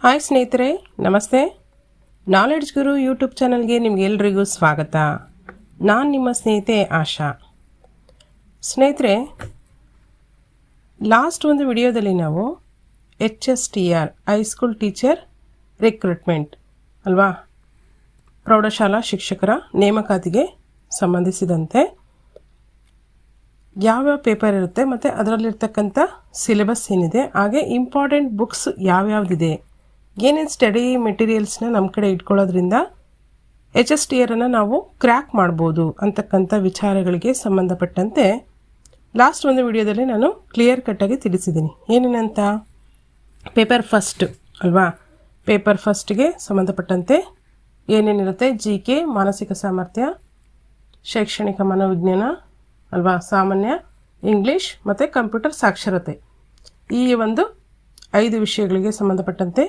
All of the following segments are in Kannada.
ಹಾಯ್ ಸ್ನೇಹಿತರೆ, ನಮಸ್ತೆ. ನಾಲೆಡ್ಜ್ ಗುರು ಯೂಟ್ಯೂಬ್ ಚಾನಲ್ಗೆ ನಿಮಗೆಲ್ಲರಿಗೂ ಸ್ವಾಗತ. ನಾನು ನಿಮ್ಮ ಸ್ನೇಹಿತೆ ಆಶಾ. ಸ್ನೇಹಿತರೆ, ಲಾಸ್ಟ್ ಒಂದು ವಿಡಿಯೋದಲ್ಲಿ ನಾವು HSTR ಹೈಸ್ಕೂಲ್ ಟೀಚರ್ ರಿಕ್ರೂಟ್ಮೆಂಟ್ ಅಲ್ವಾ, ಪ್ರೌಢಶಾಲಾ ಶಿಕ್ಷಕರ ನೇಮಕಾತಿಗೆ ಸಂಬಂಧಿಸಿದಂತೆ ಯಾವ್ಯಾವ ಪೇಪರ್ ಇರುತ್ತೆ ಮತ್ತು ಅದರಲ್ಲಿರ್ತಕ್ಕಂಥ ಸಿಲೆಬಸ್ ಏನಿದೆ, ಹಾಗೆ ಇಂಪಾರ್ಟೆಂಟ್ ಬುಕ್ಸ್ ಯಾವ್ಯಾವ್ದಿದೆ, ಏನೇನು ಸ್ಟಡಿ ಮೆಟೀರಿಯಲ್ಸ್ನ ನಮ್ಮ ಕಡೆ ಇಟ್ಕೊಳ್ಳೋದ್ರಿಂದ HSTRನ್ನು ನಾವು ಕ್ರ್ಯಾಕ್ ಮಾಡ್ಬೋದು ಅಂತಕ್ಕಂಥ ವಿಚಾರಗಳಿಗೆ ಸಂಬಂಧಪಟ್ಟಂತೆ ಲಾಸ್ಟ್ ಒಂದು ವಿಡಿಯೋದಲ್ಲಿ ನಾನು ಕ್ಲಿಯರ್ ಕಟ್ಟಾಗಿ ತಿಳಿಸಿದ್ದೀನಿ. ಏನೇನಂತ ಪೇಪರ್ ಫಸ್ಟ್ ಅಲ್ವಾ, ಪೇಪರ್ ಫಸ್ಟ್ಗೆ ಸಂಬಂಧಪಟ್ಟಂತೆ ಏನೇನಿರುತ್ತೆ, GK, ಮಾನಸಿಕ ಸಾಮರ್ಥ್ಯ, ಶೈಕ್ಷಣಿಕ ಮನೋವಿಜ್ಞಾನ ಅಲ್ವಾ, ಸಾಮಾನ್ಯ, ಇಂಗ್ಲೀಷ್ ಮತ್ತು ಕಂಪ್ಯೂಟರ್ ಸಾಕ್ಷರತೆ, ಈ ಒಂದು 5 ವಿಷಯಗಳಿಗೆ ಸಂಬಂಧಪಟ್ಟಂತೆ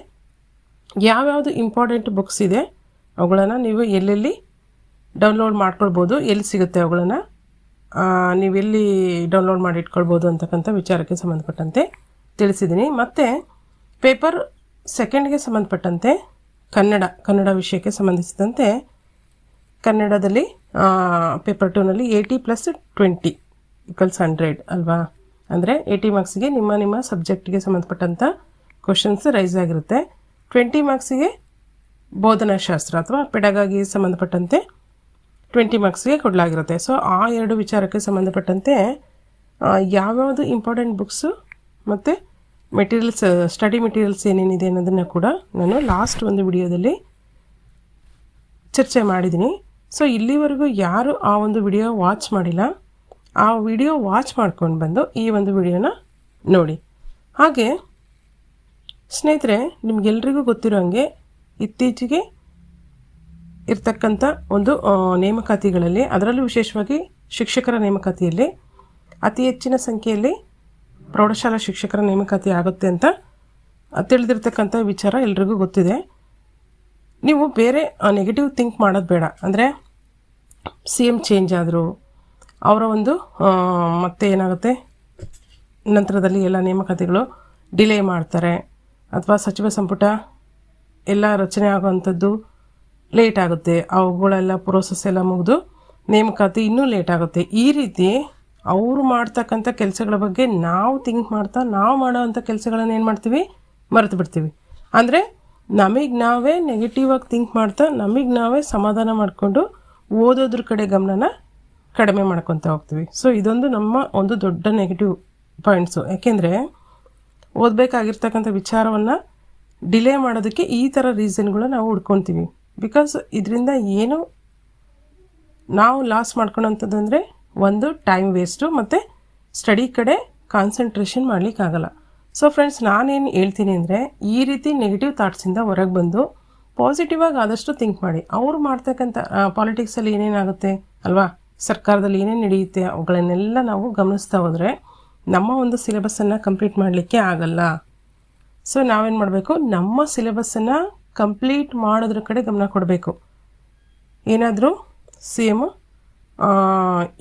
ಯಾವ್ಯಾವುದು ಇಂಪಾರ್ಟೆಂಟ್ ಬುಕ್ಸ್ ಇದೆ ಅವುಗಳನ್ನು ನೀವು ಎಲ್ಲೆಲ್ಲಿ ಡೌನ್ಲೋಡ್ ಮಾಡ್ಕೊಳ್ಬೋದು, ಎಲ್ಲಿ ಸಿಗುತ್ತೆ ಅವುಗಳನ್ನು ನೀವು ಎಲ್ಲಿ ಡೌನ್ಲೋಡ್ ಮಾಡಿ ಇಟ್ಕೊಳ್ಬೋದು ಅಂತಕ್ಕಂಥ ವಿಚಾರಕ್ಕೆ ಸಂಬಂಧಪಟ್ಟಂತೆ ತಿಳಿಸಿದ್ದೀನಿ. ಮತ್ತು ಪೇಪರ್ ಸೆಕೆಂಡ್ಗೆ ಸಂಬಂಧಪಟ್ಟಂತೆ ಕನ್ನಡ ವಿಷಯಕ್ಕೆ ಸಂಬಂಧಿಸಿದಂತೆ ಕನ್ನಡದಲ್ಲಿ ಪೇಪರ್ 2ನಲ್ಲಿ 80+20 = 100 ಅಲ್ವಾ. ಅಂದರೆ 80 ಮಾರ್ಕ್ಸಿಗೆ ನಿಮ್ಮ ಸಬ್ಜೆಕ್ಟ್ಗೆ ಸಂಬಂಧಪಟ್ಟಂಥ ಕ್ವಶನ್ಸ್ ರೈಸ್ ಆಗಿರುತ್ತೆ. 20 ಮಾರ್ಕ್ಸಿಗೆ ಬೋಧನಾಶಾಸ್ತ್ರ ಅಥವಾ ಪೆಡಗಾಗಿ ಸಂಬಂಧಪಟ್ಟಂತೆ 20 ಮಾರ್ಕ್ಸ್ಗೆ ಕೊಡಲಾಗಿರುತ್ತೆ. ಸೊ ಆ 2 ವಿಚಾರಕ್ಕೆ ಸಂಬಂಧಪಟ್ಟಂತೆ ಯಾವ್ಯಾವುದು ಇಂಪಾರ್ಟೆಂಟ್ ಬುಕ್ಸು ಮತ್ತು ಮೆಟೀರಿಯಲ್ಸ್, ಸ್ಟಡಿ ಮೆಟೀರಿಯಲ್ಸ್ ಏನೇನಿದೆ ಅನ್ನೋದನ್ನು ಕೂಡ ನಾನು ಲಾಸ್ಟ್ ಒಂದು ವಿಡಿಯೋದಲ್ಲಿ ಚರ್ಚೆ ಮಾಡಿದ್ದೀನಿ. ಸೊ ಇಲ್ಲಿವರೆಗೂ ಯಾರು ಆ ಒಂದು ವಿಡಿಯೋ ವಾಚ್ ಮಾಡಿಲ್ಲ, ಆ ವಿಡಿಯೋ ವಾಚ್ ಮಾಡ್ಕೊಂಡು ಬಂದು ಈ ಒಂದು ವಿಡಿಯೋನ ನೋಡಿ. ಹಾಗೆ ಸ್ನೇಹಿತರೆ, ನಿಮಗೆಲ್ರಿಗೂ ಗೊತ್ತಿರೋ ಹಾಗೆ ಇತ್ತೀಚೆಗೆ ಇರ್ತಕ್ಕಂಥ ಒಂದು ನೇಮಕಾತಿಗಳಲ್ಲಿ, ಅದರಲ್ಲೂ ವಿಶೇಷವಾಗಿ ಶಿಕ್ಷಕರ ನೇಮಕಾತಿಯಲ್ಲಿ ಅತಿ ಹೆಚ್ಚಿನ ಸಂಖ್ಯೆಯಲ್ಲಿ ಪ್ರೌಢಶಾಲಾ ಶಿಕ್ಷಕರ ನೇಮಕಾತಿ ಆಗುತ್ತೆ ಅಂತ ತಿಳಿದಿರ್ತಕ್ಕಂಥ ವಿಚಾರ ಎಲ್ರಿಗೂ ಗೊತ್ತಿದೆ. ನೀವು ಬೇರೆ ನೆಗೆಟಿವ್ ಥಿಂಕ್ ಮಾಡೋದು ಬೇಡ. ಅಂದರೆ CM ಚೇಂಜ್ ಆದರು, ಅವರ ಒಂದು ಮತ್ತೆ ಏನಾಗುತ್ತೆ, ನಂತರದಲ್ಲಿ ಎಲ್ಲ ನೇಮಕಾತಿಗಳು ಡಿಲೇ ಮಾಡ್ತಾರೆ, ಅಥವಾ ಸಚಿವ ಸಂಪುಟ ಎಲ್ಲ ರಚನೆ ಆಗೋವಂಥದ್ದು ಲೇಟ್ ಆಗುತ್ತೆ, ಅವುಗಳೆಲ್ಲ ಪ್ರೋಸೆಸ್ ಎಲ್ಲ ಮುಗಿದು ನೇಮಕಾತಿ ಇನ್ನೂ ಲೇಟ್ ಆಗುತ್ತೆ. ಈ ರೀತಿ ಅವರು ಮಾಡ್ತಕ್ಕಂಥ ಕೆಲಸಗಳ ಬಗ್ಗೆ ನಾವು ಥಿಂಕ್ ಮಾಡ್ತಾ ನಾವು ಮಾಡೋವಂಥ ಕೆಲಸಗಳನ್ನು ಏನು ಮಾಡ್ತೀವಿ, ಮರೆತು ಬಿಡ್ತೀವಿ. ಅಂದರೆ ನಮಗೆ ನಾವೇ ನೆಗೆಟಿವ್ ಆಗಿ ಥಿಂಕ್ ಮಾಡ್ತಾ ನಮಗೆ ನಾವೇ ಸಮಾಧಾನ ಮಾಡಿಕೊಂಡು ಓದೋದ್ರ ಕಡೆ ಗಮನನ ಕಡಿಮೆ ಮಾಡ್ಕೊತಾ ಹೋಗ್ತೀವಿ. ಸೊ ಇದೊಂದು ನಮ್ಮ ಒಂದು ದೊಡ್ಡ ನೆಗೆಟಿವ್ ಪಾಯಿಂಟ್ಸು. ಯಾಕೆಂದರೆ ಓದಬೇಕಾಗಿರ್ತಕ್ಕಂಥ ವಿಚಾರವನ್ನು ಡಿಲೇ ಮಾಡೋದಕ್ಕೆ ಈ ಥರ ರೀಸನ್ಗಳು ನಾವು ಹುಡ್ಕೊತೀವಿ. ಬಿಕಾಸ್ ಇದರಿಂದ ಏನು ನಾವು ಲಾಸ್ ಮಾಡ್ಕೊಳೋಂಥದ್ದು ಅಂದರೆ ಒಂದು ಟೈಮ್ ವೇಸ್ಟು ಮತ್ತು ಸ್ಟಡಿ ಕಡೆ ಕಾನ್ಸಂಟ್ರೇಷನ್ ಮಾಡಲಿಕ್ಕಾಗಲ್ಲ. ಸೊ ಫ್ರೆಂಡ್ಸ್, ನಾನೇನು ಹೇಳ್ತೀನಿ ಅಂದರೆ, ಈ ರೀತಿ ನೆಗೆಟಿವ್ ಥಾಟ್ಸಿಂದ ಹೊರಗೆ ಬಂದು ಪಾಸಿಟಿವ್ ಆಗಿ ಆದಷ್ಟು ಥಿಂಕ್ ಮಾಡಿ. ಅವರು ಮಾಡ್ತಕ್ಕಂಥ ಪಾಲಿಟಿಕ್ಸಲ್ಲಿ ಏನೇನಾಗುತ್ತೆ ಅಲ್ವಾ, ಸರ್ಕಾರದಲ್ಲಿ ಏನೇನು ನಡೆಯುತ್ತೆ ಅವುಗಳನ್ನೆಲ್ಲ ನಾವು ಗಮನಿಸ್ತಾ ಹೋದರೆ ನಮ್ಮ ಒಂದು ಸಿಲೆಬಸ್ಸನ್ನು ಕಂಪ್ಲೀಟ್ ಮಾಡಲಿಕ್ಕೆ ಆಗಲ್ಲ. ಸೊ ನಾವೇನು ಮಾಡಬೇಕು, ನಮ್ಮ ಸಿಲೆಬಸ್ಸನ್ನು ಕಂಪ್ಲೀಟ್ ಮಾಡೋದ್ರ ಕಡೆ ಗಮನ ಕೊಡಬೇಕು. ಏನಾದರೂ CM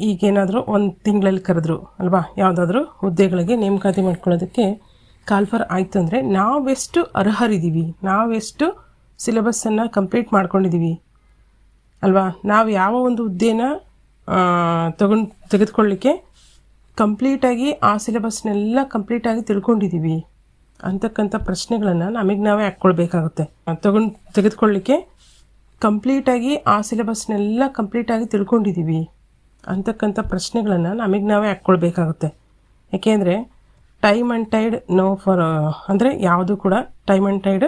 ಈಗೇನಾದರೂ ಒಂದು ತಿಂಗಳಲ್ಲಿ ಕರೆದ್ರು ಅಲ್ವಾ, ಯಾವುದಾದ್ರೂ ಹುದ್ದೆಗಳಿಗೆ ನೇಮಕಾತಿ ಮಾಡ್ಕೊಳ್ಳೋದಕ್ಕೆ ಕಾಲ್ಫರ್ ಆಯಿತು ಅಂದರೆ ನಾವೆಷ್ಟು ಅರ್ಹರಿದ್ದೀವಿ, ನಾವೆಷ್ಟು ಸಿಲೆಬಸ್ಸನ್ನು ಕಂಪ್ಲೀಟ್ ಮಾಡ್ಕೊಂಡಿದ್ದೀವಿ ಅಲ್ವಾ, ನಾವು ಯಾವ ಒಂದು ಹುದ್ದೆನ ತೆಗೆದುಕೊಳ್ಳಿಕ್ಕೆ ಕಂಪ್ಲೀಟಾಗಿ ಆ ಸಿಲೆಬಸ್ನೆಲ್ಲ ಕಂಪ್ಲೀಟಾಗಿ ತಿಳ್ಕೊಂಡಿದ್ದೀವಿ ಅಂತಕ್ಕಂಥ ಪ್ರಶ್ನೆಗಳನ್ನು ನಮಗೆ ನಾವೇ ಹಾಕ್ಕೊಳ್ಬೇಕಾಗುತ್ತೆ. ತೆಗೆದುಕೊಳ್ಳಿಕ್ಕೆ ಕಂಪ್ಲೀಟಾಗಿ ಆ ಸಿಲೆಬಸ್ನೆಲ್ಲ ಕಂಪ್ಲೀಟಾಗಿ ತಿಳ್ಕೊಂಡಿದ್ದೀವಿ ಅಂತಕ್ಕಂಥ ಪ್ರಶ್ನೆಗಳನ್ನು ನಮಗೆ ನಾವೇ ಹಾಕ್ಕೊಳ್ಬೇಕಾಗುತ್ತೆ. ಯಾಕೆಂದರೆ time and tide no for, ಅಂದರೆ ಯಾವುದು ಕೂಡ time and tide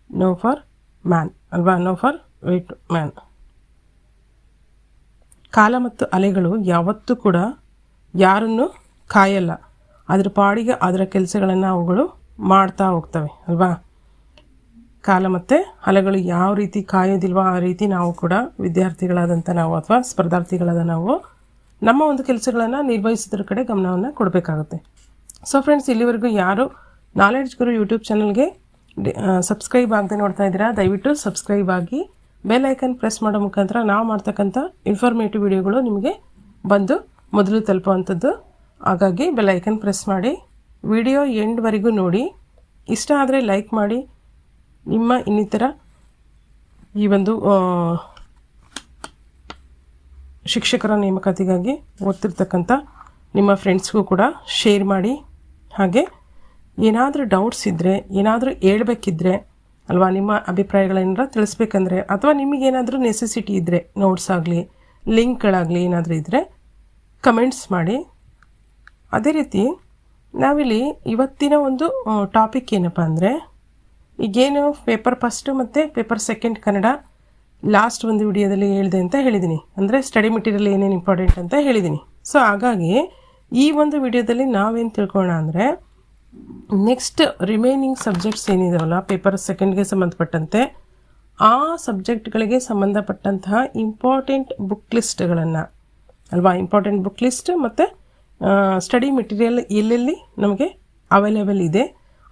no for man ಅಲ್ವಾ, ನೋ ಫಾರ್ ವೇಟ್ ಮ್ಯಾನ್. ಕಾಲ ಮತ್ತು ಅಲೆಗಳು ಯಾವತ್ತೂ ಕೂಡ ಯಾರನ್ನು ಕಾಯಲ್ಲ, ಅದರ ಪಾಡಿಗೆ ಅದರ ಕೆಲಸಗಳನ್ನು ಅವುಗಳು ಮಾಡ್ತಾ ಹೋಗ್ತವೆ ಅಲ್ವಾ. ಕಾಲ ಮತ್ತು ಅಲೆಗಳು ಯಾವ ರೀತಿ ಕಾಯೋದಿಲ್ವೋ ಆ ರೀತಿ ನಾವು ಕೂಡ ವಿದ್ಯಾರ್ಥಿಗಳಾದಂಥ ನಾವು ಅಥವಾ ಸ್ಪರ್ಧಾರ್ಥಿಗಳಾದ ನಾವು ನಮ್ಮ ಒಂದು ಕೆಲಸಗಳನ್ನು ನಿರ್ವಹಿಸೋದ್ರ ಕಡೆ ಗಮನವನ್ನು ಕೊಡಬೇಕಾಗುತ್ತೆ. ಸೊ ಫ್ರೆಂಡ್ಸ್, ಇಲ್ಲಿವರೆಗೂ ಯಾರು ನಾಲೆಡ್ಜ್ ಗುರು ಯೂಟ್ಯೂಬ್ ಚಾನಲ್ಗೆ ಸಬ್ಸ್ಕ್ರೈಬ್ ಆಗದೆ ನೋಡ್ತಾ ಇದ್ದೀರಾ, ದಯವಿಟ್ಟು ಸಬ್ಸ್ಕ್ರೈಬ್ ಆಗಿ ಬೆಲ್ ಐಕನ್ ಪ್ರೆಸ್ ಮಾಡೋ ಮುಖಾಂತರ ನಾವು ಮಾಡ್ತಕ್ಕಂಥ ಇನ್ಫಾರ್ಮೇಟಿವ್ ವಿಡಿಯೋಗಳು ನಿಮಗೆ ಬಂದು ಮೊದಲು ತಲುಪುವಂಥದ್ದು. ಹಾಗಾಗಿ ಬೆಲ್ ಐಕನ್ ಪ್ರೆಸ್ ಮಾಡಿ, ವಿಡಿಯೋ ಎಂಡ್ವರೆಗೂ ನೋಡಿ. ಇಷ್ಟ ಆದರೆ ಲೈಕ್ ಮಾಡಿ, ನಿಮ್ಮ ಇನ್ನಿತರ ಈ ಒಂದು ಶಿಕ್ಷಕರ ನೇಮಕಾತಿಗಾಗಿ ಓದ್ತಿರ್ತಕ್ಕಂಥ ನಿಮ್ಮ ಫ್ರೆಂಡ್ಸ್ಗೂ ಕೂಡ ಶೇರ್ ಮಾಡಿ. ಹಾಗೆ ಏನಾದರೂ ಡೌಟ್ಸ್ ಇದ್ದರೆ, ಏನಾದರೂ ಹೇಳ್ಬೇಕಿದ್ರೆ ಅಲ್ವಾ, ನಿಮ್ಮ ಅಭಿಪ್ರಾಯಗಳೇನಾರ ತಿಳಿಸ್ಬೇಕಂದ್ರೆ, ಅಥವಾ ನಿಮಗೇನಾದರೂ ನೆಸೆಸಿಟಿ ಇದ್ದರೆ, ನೋಟ್ಸ್ ಆಗಲಿ ಲಿಂಕ್ಗಳಾಗಲಿ ಏನಾದರೂ ಇದ್ದರೆ ಕಮೆಂಟ್ಸ್ ಮಾಡಿ. ಅದೇ ರೀತಿ ನಾವಿಲ್ಲಿ ಇವತ್ತಿನ ಒಂದು ಟಾಪಿಕ್ ಏನಪ್ಪ ಅಂದರೆ, ಈಗೇನು ಪೇಪರ್ ಫಸ್ಟು ಮತ್ತು ಪೇಪರ್ ಸೆಕೆಂಡ್ ಕನ್ನಡ ಲಾಸ್ಟ್ ಒಂದು ವಿಡಿಯೋದಲ್ಲಿ ಹೇಳಿದೆ ಅಂತ ಹೇಳಿದ್ದೀನಿ, ಅಂದರೆ ಸ್ಟಡಿ ಮೆಟೀರಿಯಲ್ ಏನೇನು ಇಂಪಾರ್ಟೆಂಟ್ ಅಂತ ಹೇಳಿದ್ದೀನಿ. ಸೊ ಹಾಗಾಗಿ ಈ ಒಂದು ವಿಡಿಯೋದಲ್ಲಿ ನಾವೇನು ತಿಳ್ಕೊಳ್ಳೋಣ ಅಂದರೆ, ನೆಕ್ಸ್ಟ್ ರಿಮೈನಿಂಗ್ ಸಬ್ಜೆಕ್ಟ್ಸ್ ಏನಿದಾವಲ್ಲ ಪೇಪರ್ ಸೆಕೆಂಡ್ಗೆ ಸಂಬಂಧಪಟ್ಟಂತೆ ಆ ಸಬ್ಜೆಕ್ಟ್ಗಳಿಗೆ ಸಂಬಂಧಪಟ್ಟಂತಹ ಇಂಪಾರ್ಟೆಂಟ್ ಬುಕ್ ಲಿಸ್ಟ್ಗಳನ್ನು ಅಲ್ವಾ, ಇಂಪಾರ್ಟೆಂಟ್ ಬುಕ್ ಲಿಸ್ಟ್ ಮತ್ತು ಸ್ಟಡಿ ಮೆಟೀರಿಯಲ್ ಎಲ್ಲೆಲ್ಲಿ ನಮಗೆ ಅವೈಲೇಬಲ್ ಇದೆ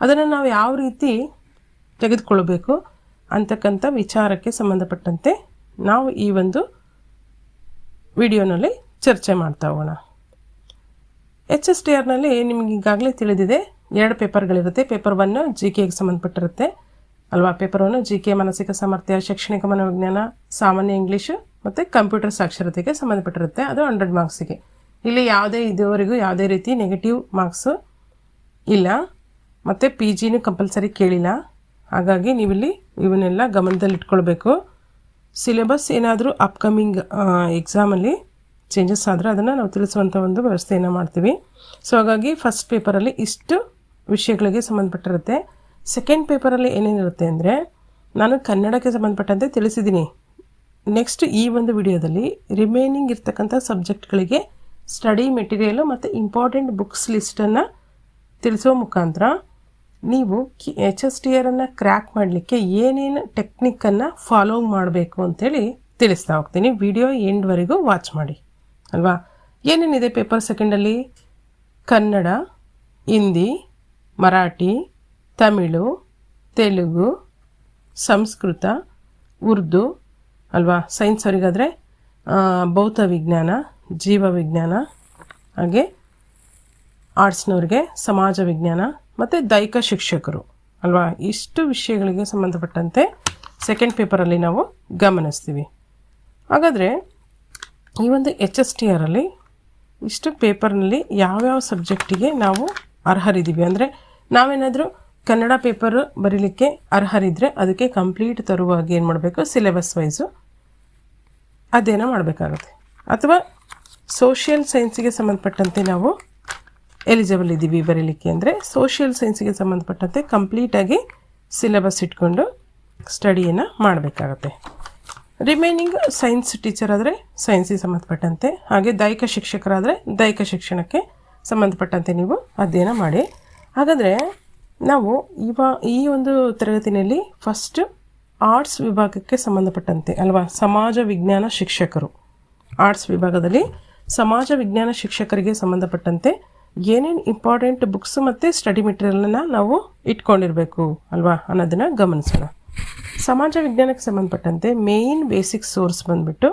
ಅದನ್ನು ನಾವು ಯಾವ ರೀತಿ ತೆಗೆದುಕೊಳ್ಬೇಕು ಅಂತಕ್ಕಂಥ ವಿಚಾರಕ್ಕೆ ಸಂಬಂಧಪಟ್ಟಂತೆ ನಾವು ಈ ಒಂದು ವಿಡಿಯೋನಲ್ಲಿ ಚರ್ಚೆ ಮಾಡ್ತಾ ಹೋಗೋಣ. HSTRನಲ್ಲಿ ನಿಮ್ಗೆ ಈಗಾಗಲೇ ತಿಳಿದಿದೆ 2 ಪೇಪರ್ಗಳಿರುತ್ತೆ. ಪೇಪರ್ 1 GKಗೆ ಸಂಬಂಧಪಟ್ಟಿರುತ್ತೆ ಅಲ್ವಾ. ಪೇಪರ್ 1 GK ಮಾನಸಿಕ ಸಾಮರ್ಥ್ಯ, ಶೈಕ್ಷಣಿಕ ಮನೋವಿಜ್ಞಾನ, ಸಾಮಾನ್ಯ ಇಂಗ್ಲೀಷು ಮತ್ತು ಕಂಪ್ಯೂಟರ್ ಸಾಕ್ಷರತೆಗೆ ಸಂಬಂಧಪಟ್ಟಿರುತ್ತೆ. ಅದು 100 ಮಾರ್ಕ್ಸಿಗೆ. ಇಲ್ಲಿ ಇದುವರೆಗೂ ಯಾವುದೇ ರೀತಿ ನೆಗೆಟಿವ್ ಮಾರ್ಕ್ಸು ಇಲ್ಲ, ಮತ್ತು PGನೂ ಕಂಪಲ್ಸರಿ ಕೇಳಿಲ್ಲ. ಹಾಗಾಗಿ ನೀವಿಲ್ಲಿ ಇವನ್ನೆಲ್ಲ ಗಮನದಲ್ಲಿ ಇಟ್ಕೊಳ್ಬೇಕು. ಸಿಲೆಬಸ್ ಏನಾದರೂ ಅಪ್ಕಮಿಂಗ್ ಎಕ್ಸಾಮಲ್ಲಿ ಚೇಂಜಸ್ ಆದರೆ ಅದನ್ನು ನಾವು ತಿಳಿಸುವಂಥ ಒಂದು ವ್ಯವಸ್ಥೆಯನ್ನು ಮಾಡ್ತೀವಿ. ಸೊ ಹಾಗಾಗಿ ಫಸ್ಟ್ ಪೇಪರಲ್ಲಿ ಇಷ್ಟು ವಿಷಯಗಳಿಗೆ ಸಂಬಂಧಪಟ್ಟಿರುತ್ತೆ. ಸೆಕೆಂಡ್ ಪೇಪರಲ್ಲಿ ಏನೇನಿರುತ್ತೆ ಅಂದರೆ, ನಾನು ಕನ್ನಡಕ್ಕೆ ಸಂಬಂಧಪಟ್ಟಂತೆ ತಿಳಿಸಿದ್ದೀನಿ. ನೆಕ್ಸ್ಟ್ ಈ ಒಂದು ವಿಡಿಯೋದಲ್ಲಿ ರಿಮೈನಿಂಗ್ ಇರ್ತಕ್ಕಂಥ ಸಬ್ಜೆಕ್ಟ್ಗಳಿಗೆ ಸ್ಟಡಿ ಮೆಟೀರಿಯಲು ಮತ್ತು ಇಂಪಾರ್ಟೆಂಟ್ ಬುಕ್ಸ್ ಲಿಸ್ಟನ್ನು ತಿಳಿಸೋ ಮುಖಾಂತರ ನೀವು HSTRನ್ನು ಕ್ರ್ಯಾಕ್ ಮಾಡಲಿಕ್ಕೆ ಏನೇನು ಟೆಕ್ನಿಕ್ಕನ್ನು ಫಾಲೋ ಮಾಡಬೇಕು ಅಂತೇಳಿ ತಿಳಿಸ್ತಾ ಹೋಗ್ತೀನಿ. ವಿಡಿಯೋ ಎಂಡ್ವರೆಗೂ ವಾಚ್ ಮಾಡಿ ಅಲ್ವಾ. ಏನೇನಿದೆ ಪೇಪರ್ ಸೆಕೆಂಡಲ್ಲಿ? ಕನ್ನಡ, ಹಿಂದಿ, ಮರಾಠಿ, ತಮಿಳು, ತೆಲುಗು, ಸಂಸ್ಕೃತ, ಉರ್ದು ಅಲ್ವಾ. ಸೈನ್ಸ್ ಅವರಿಗಾದರೆ ಭೌತ ವಿಜ್ಞಾನ, ಜೀವ ವಿಜ್ಞಾನ, ಹಾಗೆ ಆರ್ಟ್ಸ್ನವ್ರಿಗೆ ಸಮಾಜ ವಿಜ್ಞಾನ ಮತ್ತು ದೈಹಿಕ ಶಿಕ್ಷಕರು ಅಲ್ವಾ. ಇಷ್ಟು ವಿಷಯಗಳಿಗೆ ಸಂಬಂಧಪಟ್ಟಂತೆ ಸೆಕೆಂಡ್ ಪೇಪರಲ್ಲಿ ನಾವು ಗಮನಿಸ್ತೀವಿ. ಹಾಗಾದರೆ ಈ ಒಂದು HSTRಲ್ಲಿ ಇಷ್ಟು ಪೇಪರ್ನಲ್ಲಿ ಯಾವ್ಯಾವ ಸಬ್ಜೆಕ್ಟಿಗೆ ನಾವು ಅರ್ಹರಿದ್ದೀವಿ ಅಂದರೆ, ನಾವೇನಾದರೂ ಕನ್ನಡ ಪೇಪರ್ ಬರೀಲಿಕ್ಕೆ ಅರ್ಹರಿದ್ದರೆ ಅದಕ್ಕೆ ಕಂಪ್ಲೀಟ್ ತರುವಾಗಿ ಏನು ಮಾಡಬೇಕು, ಸಿಲೆಬಸ್ ವೈಸು ಅದೇನೋ ಮಾಡಬೇಕಾಗುತ್ತೆ. ಅಥವಾ ಸೋಷಿಯಲ್ ಸೈನ್ಸಿಗೆ ಸಂಬಂಧಪಟ್ಟಂತೆ ನಾವು ಎಲಿಜಿಬಲ್ ಇದ್ದೀವಿ ಬರೀಲಿಕ್ಕೆ ಅಂದರೆ, ಸೋಷಿಯಲ್ ಸೈನ್ಸಿಗೆ ಸಂಬಂಧಪಟ್ಟಂತೆ ಕಂಪ್ಲೀಟಾಗಿ ಸಿಲೆಬಸ್ ಇಟ್ಕೊಂಡು ಸ್ಟಡಿಯನ್ನು ಮಾಡಬೇಕಾಗತ್ತೆ. ರಿಮೈನಿಂಗ್ ಸೈನ್ಸ್ ಟೀಚರ್ ಆದರೆ ಸೈನ್ಸಿಗೆ ಸಂಬಂಧಪಟ್ಟಂತೆ, ಹಾಗೆ ದೈಹಿಕ ಶಿಕ್ಷಕರಾದರೆ ದೈಹಿಕ ಶಿಕ್ಷಣಕ್ಕೆ ಸಂಬಂಧಪಟ್ಟಂತೆ ನೀವು ಅಧ್ಯಯನ ಮಾಡಿ. ಹಾಗಾದರೆ ನಾವು ಈ ಒಂದು ತರಗತಿಯಲ್ಲಿ ಫಸ್ಟ್ ಆರ್ಟ್ಸ್ ವಿಭಾಗಕ್ಕೆ ಸಂಬಂಧಪಟ್ಟಂತೆ ಅಲ್ವಾ, ಸಮಾಜ ವಿಜ್ಞಾನ ಶಿಕ್ಷಕರು, ಆರ್ಟ್ಸ್ ವಿಭಾಗದಲ್ಲಿ ಸಮಾಜ ವಿಜ್ಞಾನ ಶಿಕ್ಷಕರಿಗೆ ಸಂಬಂಧಪಟ್ಟಂತೆ ಏನೇನು ಇಂಪಾರ್ಟೆಂಟ್ ಬುಕ್ಸ್ ಮತ್ತು ಸ್ಟಡಿ ಮೆಟೀರಿಯಲನ್ನು ನಾವು ಇಟ್ಕೊಂಡಿರಬೇಕು ಅಲ್ವಾ ಅನ್ನೋದನ್ನು ಗಮನಿಸೋಣ. ಸಮಾಜ ವಿಜ್ಞಾನಕ್ಕೆ ಸಂಬಂಧಪಟ್ಟಂತೆ ಮೇಯ್ನ್ ಬೇಸಿಕ್ ಸೋರ್ಸ್ ಬಂದುಬಿಟ್ಟು